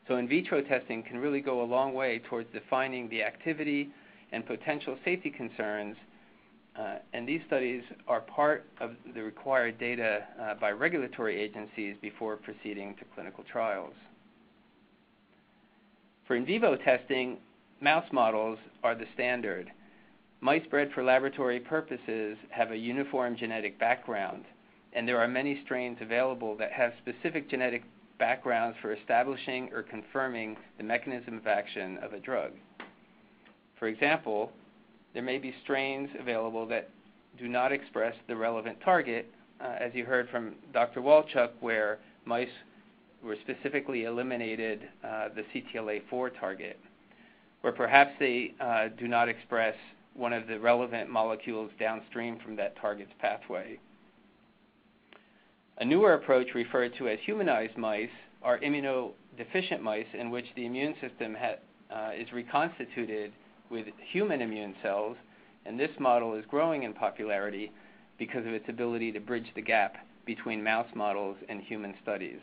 So in vitro testing can really go a long way towards defining the activity and potential safety concerns, and these studies are part of the required data by regulatory agencies before proceeding to clinical trials. For in vivo testing, mouse models are the standard. Mice bred for laboratory purposes have a uniform genetic background, and there are many strains available that have specific genetic backgrounds for establishing or confirming the mechanism of action of a drug. For example, there may be strains available that do not express the relevant target, as you heard from Dr. Wolchok, where mice were specifically eliminated the CTLA-4 target, or perhaps they do not express one of the relevant molecules downstream from that target's pathway. A newer approach referred to as humanized mice are immunodeficient mice in which the immune system is reconstituted with human immune cells, and this model is growing in popularity because of its ability to bridge the gap between mouse models and human studies.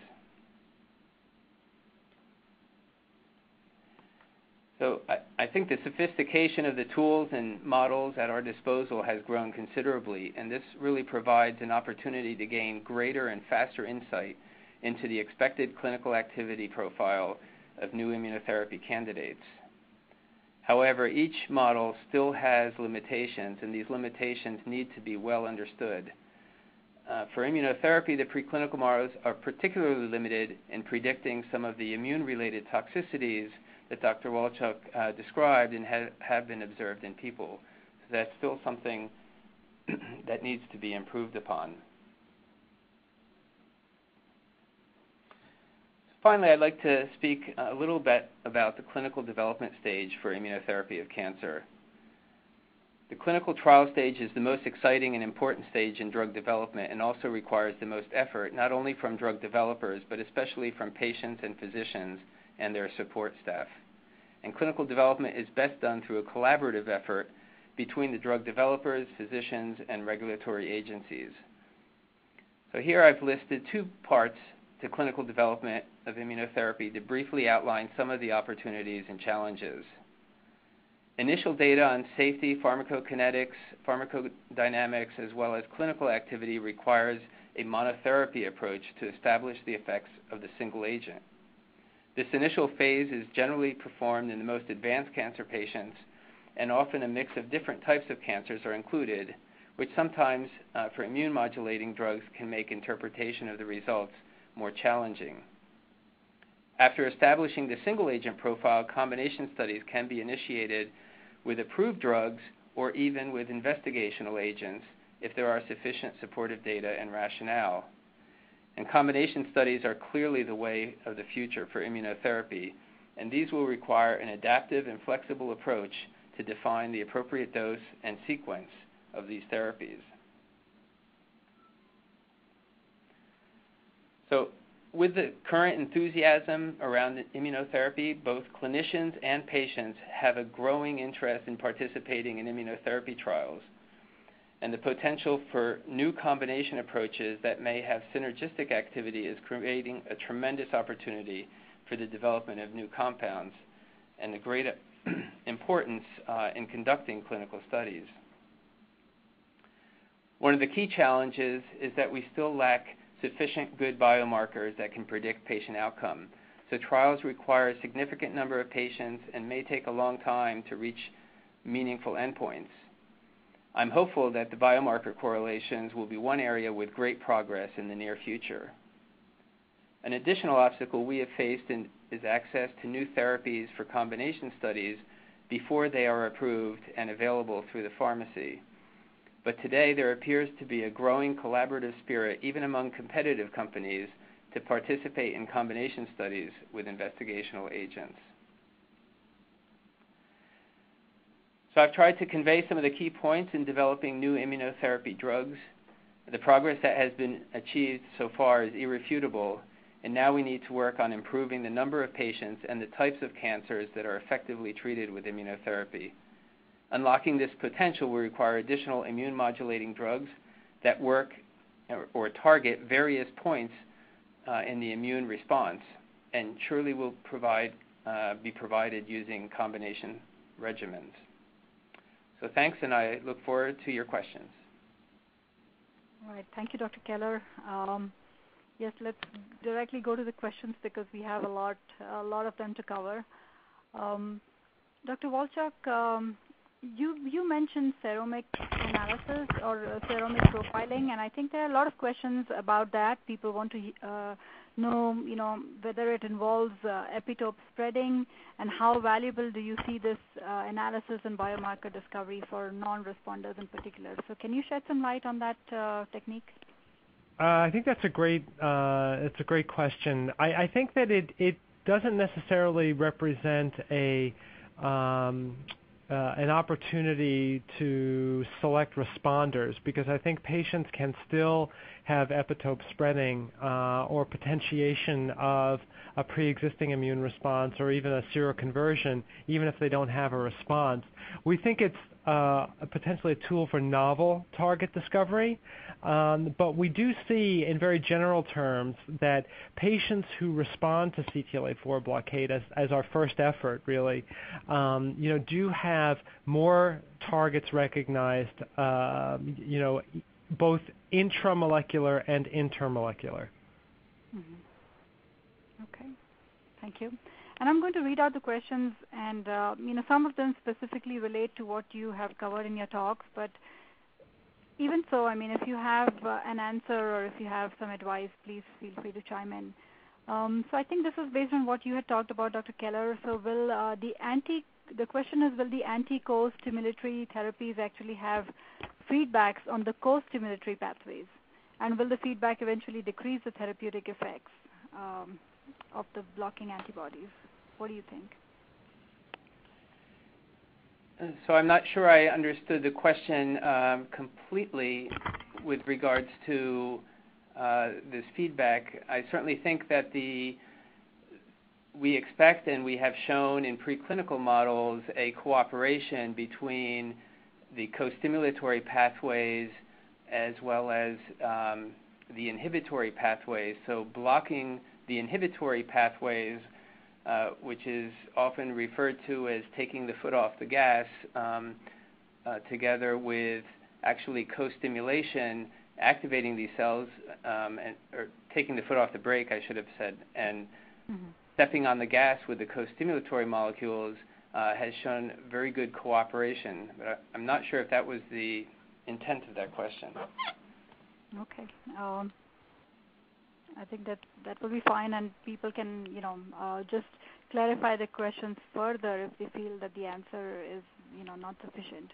So I think the sophistication of the tools and models at our disposal has grown considerably, and this really provides an opportunity to gain greater and faster insight into the expected clinical activity profile of new immunotherapy candidates. However, each model still has limitations, and these limitations need to be well understood. For immunotherapy, the preclinical models are particularly limited in predicting some of the immune-related toxicities that Dr. Wolchok described and have been observed in people. So that's still something that needs to be improved upon. Finally, I'd like to speak a little bit about the clinical development stage for immunotherapy of cancer. The clinical trial stage is the most exciting and important stage in drug development and also requires the most effort, not only from drug developers, but especially from patients and physicians and their support staff. And clinical development is best done through a collaborative effort between the drug developers, physicians, and regulatory agencies. So here I've listed 2 parts to clinical development of immunotherapy to briefly outline some of the opportunities and challenges. Initial data on safety, pharmacokinetics, pharmacodynamics, as well as clinical activity requires a monotherapy approach to establish the effects of the single agent. This initial phase is generally performed in the most advanced cancer patients, and often a mix of different types of cancers are included, which sometimes for immune modulating drugs can make interpretation of the results more challenging. After establishing the single agent profile, combination studies can be initiated with approved drugs or even with investigational agents if there are sufficient supportive data and rationale. And combination studies are clearly the way of the future for immunotherapy, and these will require an adaptive and flexible approach to define the appropriate dose and sequence of these therapies. So with the current enthusiasm around immunotherapy, both clinicians and patients have a growing interest in participating in immunotherapy trials. And the potential for new combination approaches that may have synergistic activity is creating a tremendous opportunity for the development of new compounds and a great importance in conducting clinical studies. One of the key challenges is that we still lack sufficient good biomarkers that can predict patient outcome. So trials require a significant number of patients and may take a long time to reach meaningful endpoints. I'm hopeful that the biomarker correlations will be one area with great progress in the near future. An additional obstacle we have faced is access to new therapies for combination studies before they are approved and available through the pharmacy. But today there appears to be a growing collaborative spirit, even among competitive companies, to participate in combination studies with investigational agents. So I've tried to convey some of the key points in developing new immunotherapy drugs. The progress that has been achieved so far is irrefutable, and now we need to work on improving the number of patients and the types of cancers that are effectively treated with immunotherapy. Unlocking this potential will require additional immune modulating drugs that work or target various points in the immune response, and surely will be provided using combination regimens. So thanks, and I look forward to your questions. All right. Thank you, Dr. Keller. Yes, let's directly go to the questions because we have a lot of them to cover. Dr. Wolchok, you mentioned seromic analysis or seromic profiling, and I think there are a lot of questions about that. People want to know, whether it involves epitope spreading, and how valuable do you see this analysis and biomarker discovery for non-responders in particular? So can you shed some light on that technique? I think that's a great question. I think that it doesn't necessarily represent an opportunity to select responders, because I think patients can still have epitope spreading or potentiation of a pre-existing immune response or even a seroconversion, even if they don't have a response. We think it's potentially a tool for novel target discovery, but we do see in very general terms that patients who respond to CTLA-4 blockade as our first effort really, do have more targets recognized, both intramolecular and intermolecular. Mm-hmm. Okay, thank you. And I'm going to read out the questions, and some of them specifically relate to what you have covered in your talks, but even so, if you have an answer or if you have some advice, please feel free to chime in. So I think this is based on what you had talked about, Dr. Keller. So will the question is, will the anti-co-stimulatory therapies actually have feedbacks on the co-stimulatory pathways? And will the feedback eventually decrease the therapeutic effects? the blocking antibodies? What do you think? So I'm not sure I understood the question completely with regards to this feedback. I certainly think that we expect and we have shown in preclinical models a cooperation between the co-stimulatory pathways as well as the inhibitory pathways. So blocking the inhibitory pathways, which is often referred to as taking the foot off the gas, together with actually co-stimulation, activating these cells, or taking the foot off the brake, I should have said, and stepping on the gas with the co-stimulatory molecules has shown very good cooperation. But I'm not sure if that was the intent of that question. Okay. I think that will be fine, and people can, just clarify the questions further if they feel that the answer is, not sufficient.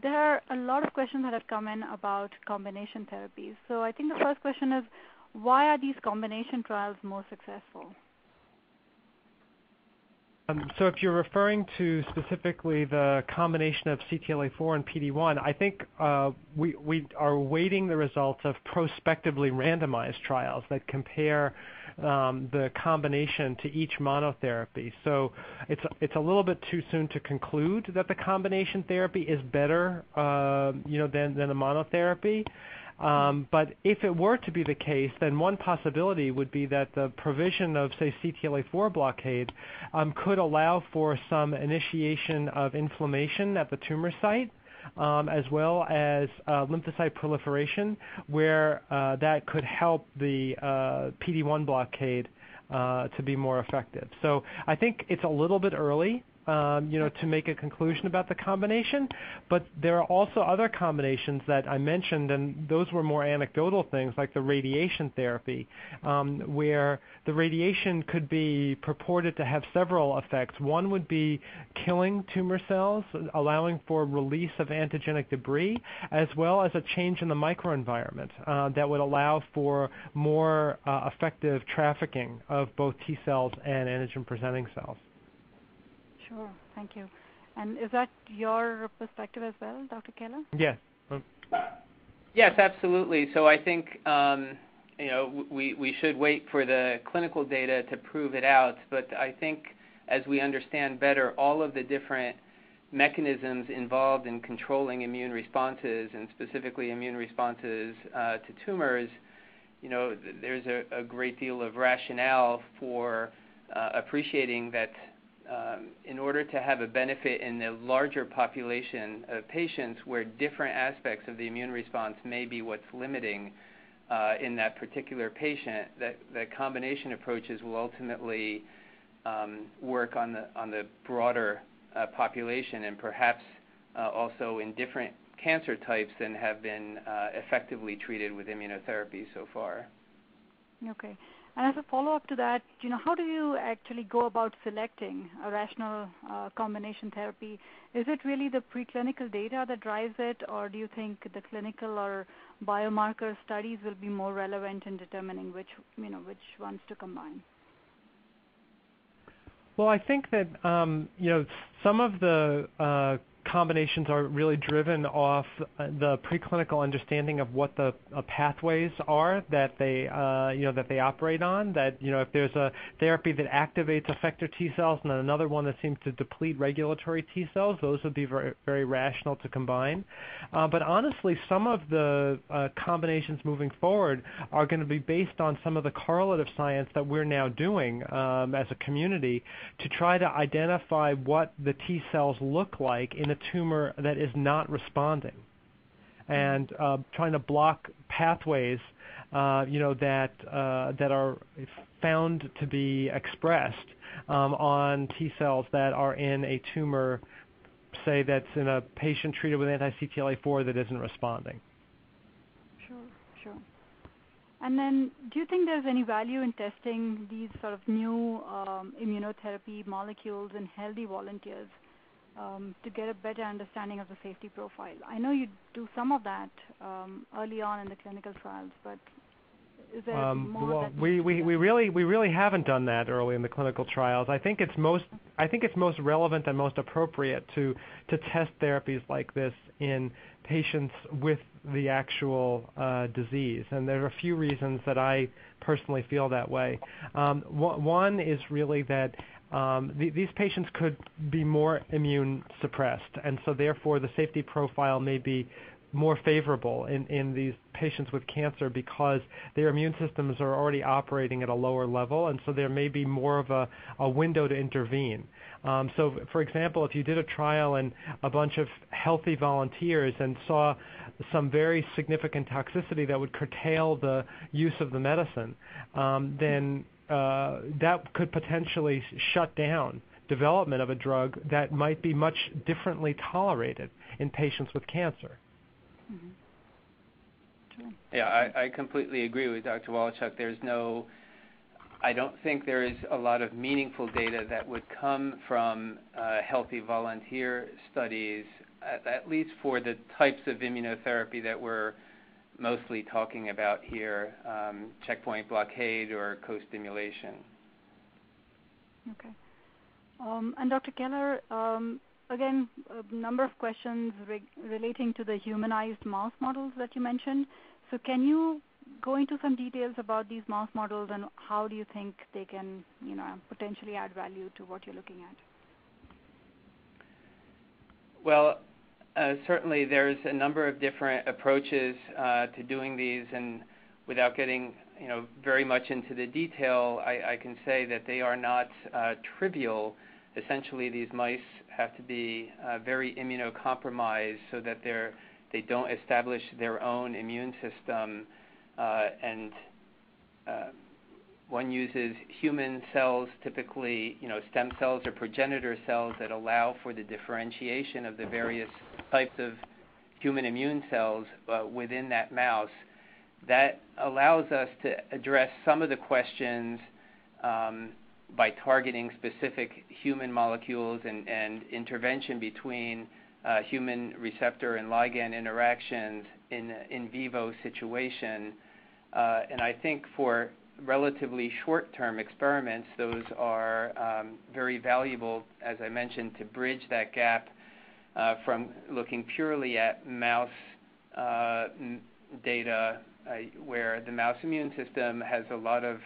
There are a lot of questions that have come in about combination therapies. So I think the first question is, why are these combination trials more successful? So if you're referring to specifically the combination of CTLA-4 and PD-1, I think we are awaiting the results of prospectively randomized trials that compare the combination to each monotherapy. So it's a little bit too soon to conclude that the combination therapy is better, than the monotherapy. But if it were to be the case, then one possibility would be that the provision of, say, CTLA-4 blockade could allow for some initiation of inflammation at the tumor site, as well as lymphocyte proliferation, where that could help the PD-1 blockade to be more effective. So I think it's a little bit early to make a conclusion about the combination, but there are also other combinations that I mentioned, and those were more anecdotal things like the radiation therapy, where the radiation could be purported to have several effects. One would be killing tumor cells, allowing for release of antigenic debris, as well as a change in the microenvironment that would allow for more effective trafficking of both T cells and antigen-presenting cells. Sure, thank you. And is that your perspective as well, Dr. Keler? Yes. Yes, absolutely. So I think we should wait for the clinical data to prove it out. But I think as we understand better all of the different mechanisms involved in controlling immune responses, and specifically immune responses to tumors, there's a great deal of rationale for appreciating that in order to have a benefit in the larger population of patients where different aspects of the immune response may be what's limiting in that particular patient, that combination approaches will ultimately work on the broader population, and perhaps also in different cancer types than have been effectively treated with immunotherapy so far. Okay. And as a follow-up to that, how do you actually go about selecting a rational combination therapy? Is it really the preclinical data that drives it, or do you think the clinical or biomarker studies will be more relevant in determining which ones to combine? Well, I think that some of the combinations are really driven off the preclinical understanding of what the pathways are that they operate on. That if there's a therapy that activates effector T cells and then another one that seems to deplete regulatory T cells, those would be very, very rational to combine. But honestly, some of the combinations moving forward are going to be based on some of the correlative science that we're now doing as a community to try to identify what the T cells look like in a tumor that is not responding, and trying to block pathways that are found to be expressed on T cells that are in a tumor, say that's in a patient treated with anti-CTLA-4 that isn't responding. Sure. And then, do you think there's any value in testing these sort of new immunotherapy molecules in healthy volunteers to get a better understanding of the safety profile? I know you do some of that early on in the clinical trials, but Is there more that we really haven't done that early in the clinical trials. I think it's most relevant and most appropriate to test therapies like this in patients with the actual disease, and there are a few reasons that I personally feel that way. One is really that these patients could be more immune suppressed, and so therefore the safety profile may be more favorable in these patients with cancer because their immune systems are already operating at a lower level, and so there may be more of a window to intervene. So, for example, if you did a trial in a bunch of healthy volunteers and saw some very significant toxicity that would curtail the use of the medicine, then that could potentially shut down development of a drug that might be much differently tolerated in patients with cancer. Mm-hmm. Yeah, I completely agree with Dr. Wolchok. I don't think there is a lot of meaningful data that would come from healthy volunteer studies, at least for the types of immunotherapy that we're mostly talking about here, checkpoint blockade or co-stimulation. Okay. And Dr. Keler, again, a number of questions relating to the humanized mouse models that you mentioned. So can you go into some details about these mouse models and how do you think they can, potentially add value to what you're looking at? Well, certainly there's a number of different approaches to doing these, and without getting very much into the detail, I can say that they are not trivial. Essentially, these mice have to be very immunocompromised so that they don't establish their own immune system, and one uses human cells, typically stem cells or progenitor cells that allow for the differentiation of the various types of human immune cells within that mouse. That allows us to address some of the questions by targeting specific human molecules and intervention between human receptor and ligand interactions in vivo situation. And I think for relatively short-term experiments, those are very valuable, as I mentioned, to bridge that gap from looking purely at mouse data where the mouse immune system has a lot of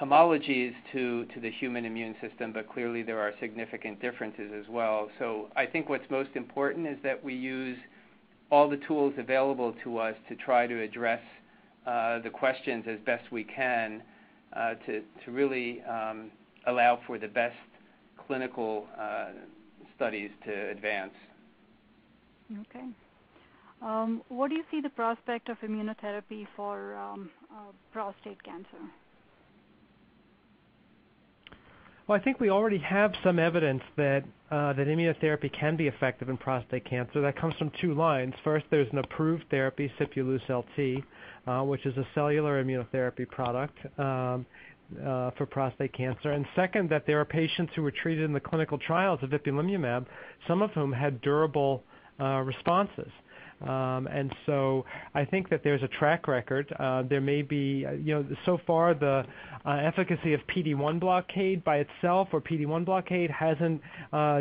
homologies to the human immune system, but clearly there are significant differences as well. So I think what's most important is that we use all the tools available to us to try to address the questions as best we can to really allow for the best clinical studies to advance. Okay. What do you see the prospect of immunotherapy for prostate cancer? Well, I think we already have some evidence that immunotherapy can be effective in prostate cancer. That comes from two lines. First, there's an approved therapy, Sipuleucel-T, which is a cellular immunotherapy product for prostate cancer. And second, that there are patients who were treated in the clinical trials of Ipilimumab, some of whom had durable responses. And so I think that there's a track record. There may be, so far the efficacy of PD-1 blockade by itself or PD-1 blockade hasn't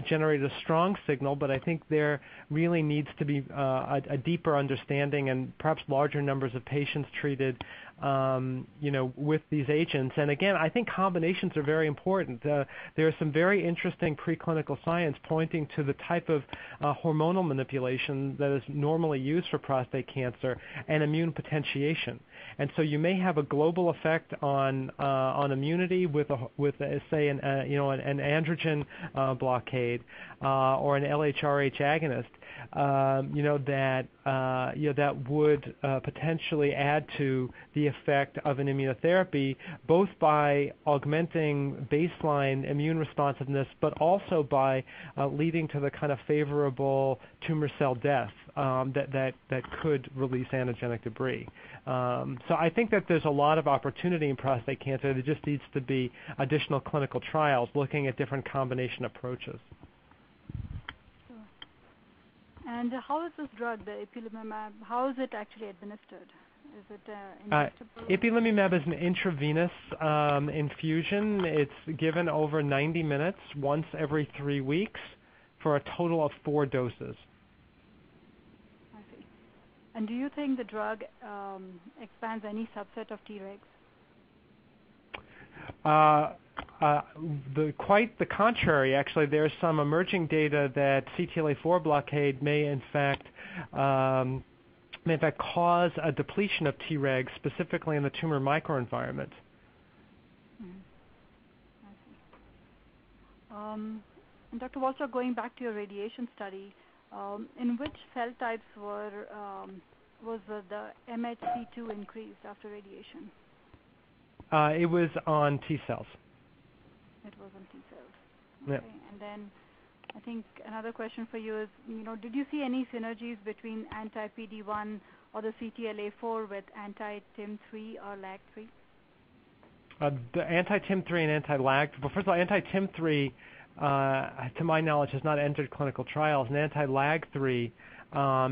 generated a strong signal, but I think there really needs to be a deeper understanding and perhaps larger numbers of patients treated with these agents. And again, I think combinations are very important. There is some very interesting preclinical science pointing to the type of hormonal manipulation that is normally used for prostate cancer and immune potentiation. And so you may have a global effect on immunity with say an androgen blockade or an LHRH agonist. That would potentially add to the effect of an immunotherapy, both by augmenting baseline immune responsiveness, but also by leading to the kind of favorable tumor cell death that could release antigenic debris. So I think that there's a lot of opportunity in prostate cancer. There just needs to be additional clinical trials looking at different combination approaches. And how is this drug, the Ipilimumab, how is it actually administered? Is it injectable? Ipilimumab is an intravenous infusion. It's given over 90 minutes, once every 3 weeks, for a total of 4 doses. I see. And do you think the drug expands any subset of Tregs? Quite the contrary, actually. There's some emerging data that CTLA-4 blockade may in fact cause a depletion of Tregs, specifically in the tumor microenvironment. I see. And Dr. Wolchok, going back to your radiation study, in which cell types was the MHC2 increased after radiation? It was on T cells. It was on T cells. Yeah. Okay. And then I think another question for you is, did you see any synergies between anti-PD-1 or the CTLA-4 with anti-TIM3 or LAG-3? The anti-TIM3 and anti-LAG. Well, first of all, anti-TIM3, to my knowledge, has not entered clinical trials, and anti-LAG-3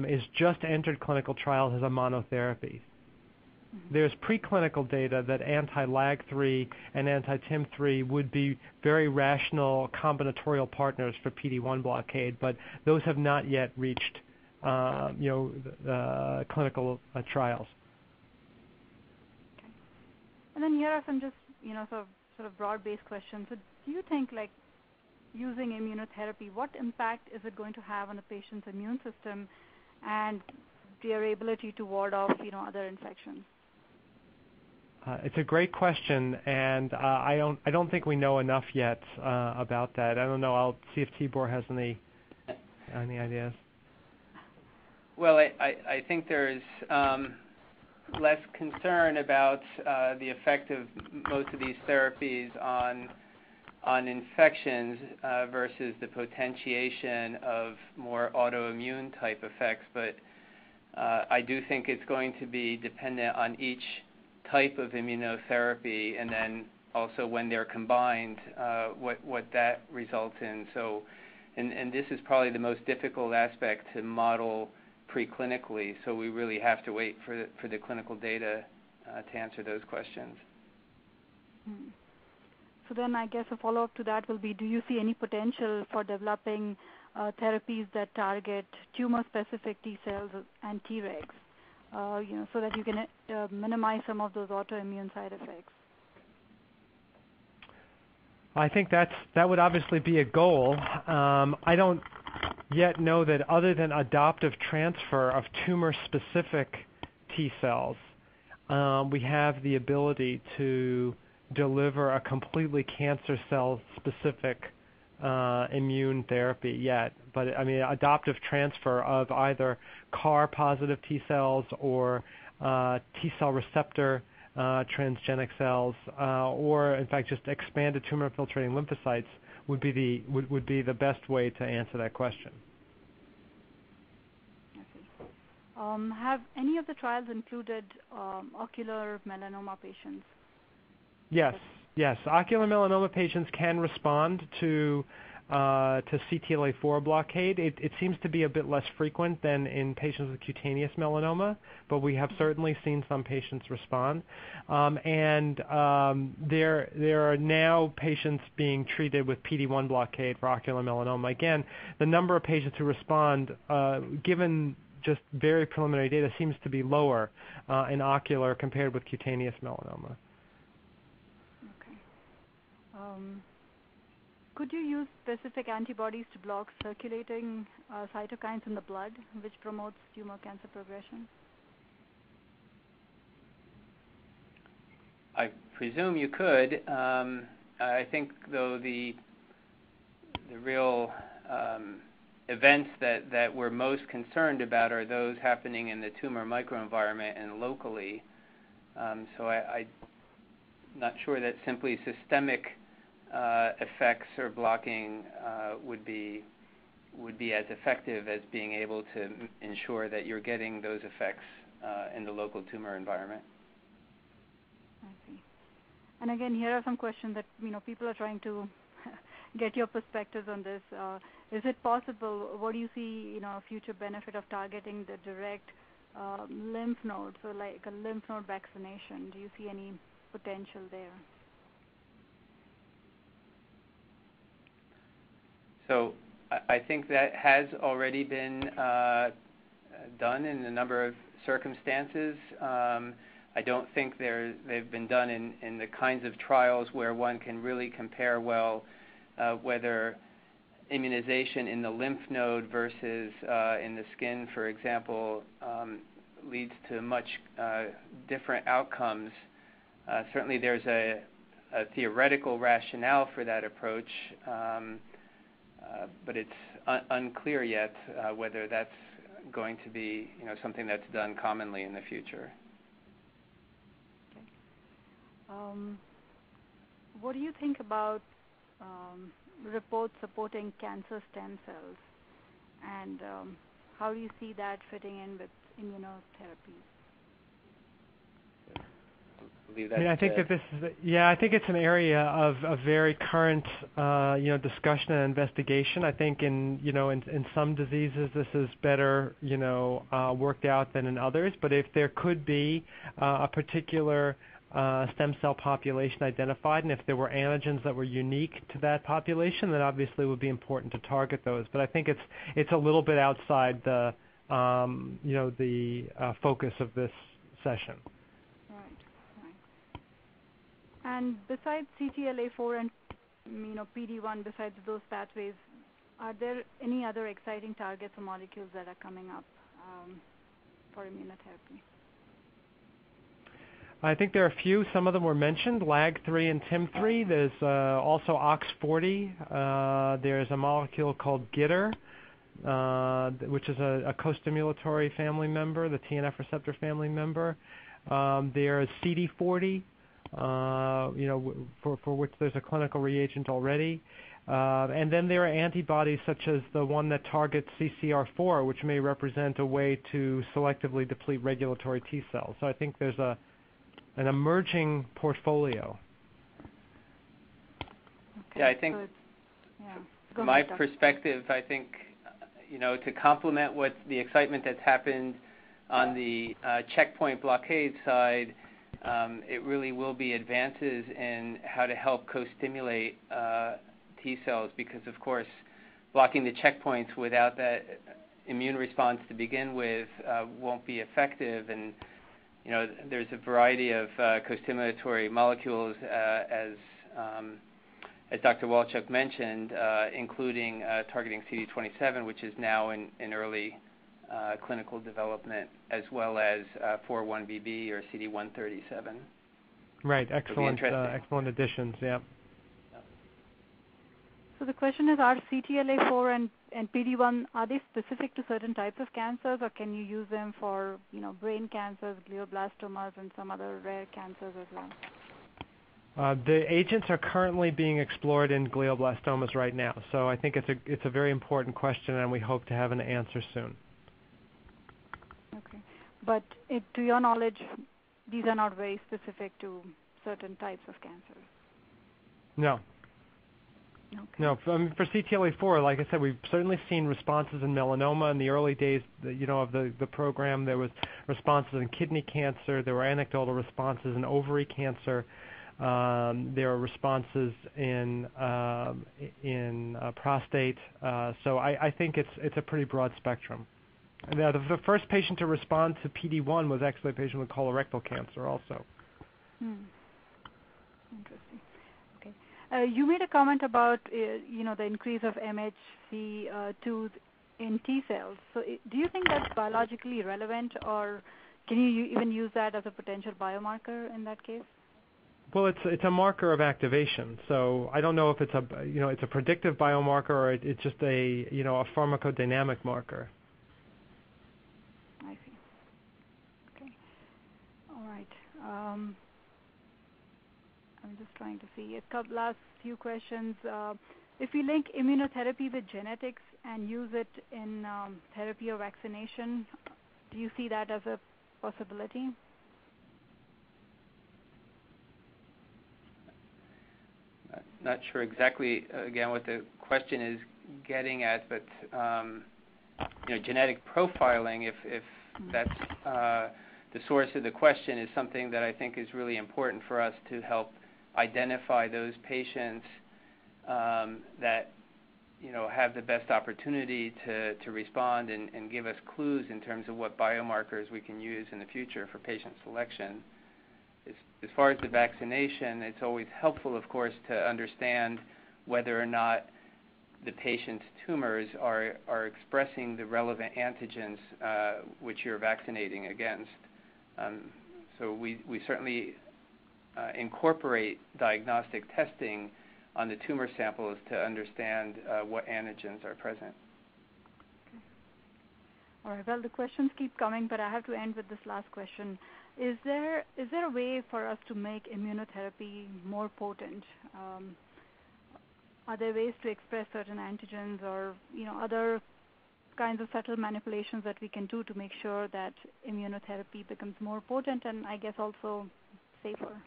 is just entered clinical trials as a monotherapy. There's preclinical data that anti-LAG-3 and anti-TIM3 would be very rational combinatorial partners for PD-1 blockade, but those have not yet reached clinical trials. Okay. And then here are some just sort of broad-based questions. So do you think, like, using immunotherapy, what impact is it going to have on the patient's immune system and their ability to ward off other infections? It's a great question, and I don't think we know enough yet about that. I don't know. I'll see if Tibor has any ideas. Well, I think there's less concern about the effect of most of these therapies on infections versus the potentiation of more autoimmune type effects, but I do think it's going to be dependent on each type of immunotherapy, and then also when they're combined, what that results in. So, and this is probably the most difficult aspect to model preclinically. So we really have to wait for the clinical data to answer those questions. So then, I guess a follow-up to that will be: do you see any potential for developing therapies that target tumor-specific T cells and Tregs? So that you can minimize some of those autoimmune side effects? I think that would obviously be a goal. I don't yet know that other than adoptive transfer of tumor-specific T cells, we have the ability to deliver a completely cancer cell-specific immune therapy yet. But I mean, adoptive transfer of either CAR-positive T cells or T cell receptor transgenic cells, or in fact just expanded tumor-infiltrating lymphocytes would be the best way to answer that question. I see. Have any of the trials included ocular melanoma patients? Yes. Ocular melanoma patients can respond to CTLA-4 blockade. It seems to be a bit less frequent than in patients with cutaneous melanoma, but we have certainly seen some patients respond. And there are now patients being treated with PD-1 blockade for ocular melanoma. Again, the number of patients who respond, given just very preliminary data, seems to be lower in ocular compared with cutaneous melanoma. Could you use specific antibodies to block circulating cytokines in the blood, which promotes tumor cancer progression? I presume you could. I think, though, the real events that we're most concerned about are those happening in the tumor microenvironment and locally. So I'm not sure that simply systemic effects or blocking would be as effective as being able to ensure that you're getting those effects in the local tumor environment. I see. And again, here are some questions that people are trying to get your perspectives on this. Is it possible? What do you see? A future benefit of targeting the direct lymph nodes, so like a lymph node vaccination. Do you see any potential there? So I think that has already been done in a number of circumstances. I don't think they've been done in the kinds of trials where one can really compare well whether immunization in the lymph node versus in the skin, for example, leads to much different outcomes. Certainly there's a theoretical rationale for that approach, but it's unclear yet whether that's going to be something that's done commonly in the future. What do you think about reports supporting cancer stem cells, and how do you see that fitting in with immunotherapy? I think that this is, I think it's an area of very current, discussion and investigation. I think in some diseases this is better, worked out than in others. But if there could be a particular stem cell population identified, and if there were antigens that were unique to that population, then obviously it would be important to target those. But I think it's a little bit outside the, the focus of this session. And besides CTLA-4 and PD-1, besides those pathways, are there any other exciting targets or molecules that are coming up for immunotherapy? I think there are a few. Some of them were mentioned, LAG3 and TIM3. There's also OX40. There's a molecule called GITR, which is a co-stimulatory family member, the TNF receptor family member. There's CD40. For which there's a clinical reagent already. And then there are antibodies such as the one that targets CCR4, which may represent a way to selectively deplete regulatory T cells. So I think there's an emerging portfolio. Okay, yeah, I think from my perspective, I think, to complement what the excitement that's happened on the checkpoint blockade side, it really will be advances in how to help co-stimulate T cells, because of course blocking the checkpoints without that immune response to begin with won't be effective. And there's a variety of co-stimulatory molecules as Dr. Wolchok mentioned, including targeting CD27, which is now in early clinical development, as well as 4-1BB or CD137. Right, excellent additions, yeah. So the question is, are CTLA-4 and PD-1, are they specific to certain types of cancers, or can you use them for, brain cancers, glioblastomas, and some other rare cancers as well? The agents are currently being explored in glioblastomas right now, so I think it's a very important question, and we hope to have an answer soon. Okay. But to your knowledge, these are not very specific to certain types of cancers? No. Okay. No, for CTLA-4, like I said, we've certainly seen responses in melanoma in the early days, of the program. There was responses in kidney cancer. There were anecdotal responses in ovary cancer. There are responses in prostate. So I think it's a pretty broad spectrum. The first patient to respond to PD-1 was actually a patient with colorectal cancer also. Interesting. Okay. You made a comment about, the increase of MHC2 in T cells. So do you think that's biologically relevant, or can you even use that as a potential biomarker in that case? Well, it's a marker of activation. So I don't know if it's a predictive biomarker or it's just a pharmacodynamic marker. I see. Okay. All right. I'm just trying to see a last few questions. If we link immunotherapy with genetics and use it in therapy or vaccination, do you see that as a possibility? Not sure exactly, again, what the question is getting at, but genetic profiling, if that's the source of the question, is something that I think is really important for us to help identify those patients that have the best opportunity to respond and give us clues in terms of what biomarkers we can use in the future for patient selection. As far as the vaccination, it's always helpful, of course, to understand whether or not the patient's tumors are expressing the relevant antigens which you're vaccinating against. So we certainly incorporate diagnostic testing on the tumor samples to understand what antigens are present. Okay. All right. Well, the questions keep coming, but I have to end with this last question. Is there a way for us to make immunotherapy more potent? Are there ways to express certain antigens or other kinds of subtle manipulations that we can do to make sure that immunotherapy becomes more potent and I guess also safer?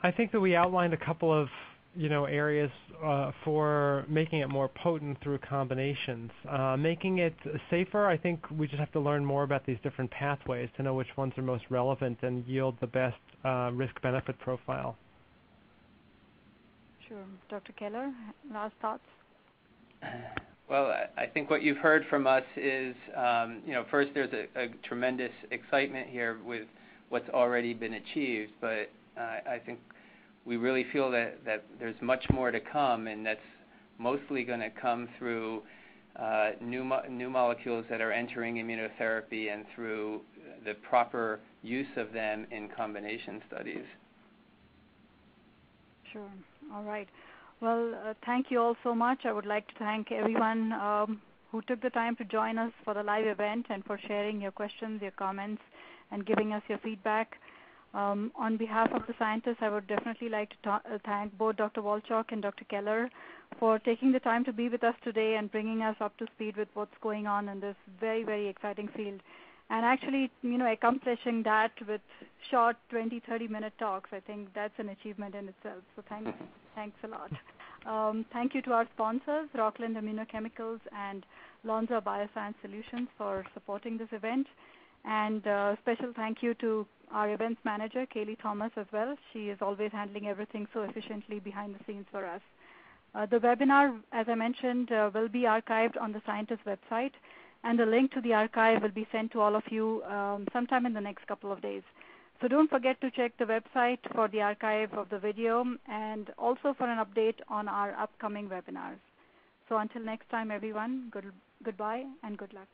I think that we outlined a couple of areas for making it more potent through combinations. Making it safer, I think we just have to learn more about these different pathways to know which ones are most relevant and yield the best risk-benefit profile. Sure. Dr. Keler, last thoughts? Well, I think what you've heard from us is, first there's a tremendous excitement here with what's already been achieved, but I think we really feel that there's much more to come, and that's mostly going to come through new molecules that are entering immunotherapy and through the proper use of them in combination studies. Sure. All right. Well, thank you all so much. I would like to thank everyone who took the time to join us for the live event and for sharing your questions, your comments, and giving us your feedback. On behalf of the scientists, I would definitely like to thank both Dr. Wolchok and Dr. Keler for taking the time to be with us today and bringing us up to speed with what's going on in this very, very exciting field. And actually, accomplishing that with short 20, 30-minute talks, I think that's an achievement in itself. So thanks a lot. Thank you to our sponsors, Rockland Immunochemicals and Lonza Bioscience Solutions, for supporting this event. And special thank you to our events manager, Kaylee Thomas, as well. She is always handling everything so efficiently behind the scenes for us. The webinar, as I mentioned, will be archived on the scientist website, and the link to the archive will be sent to all of you sometime in the next couple of days. So don't forget to check the website for the archive of the video and also for an update on our upcoming webinars. So until next time, everyone, goodbye and good luck.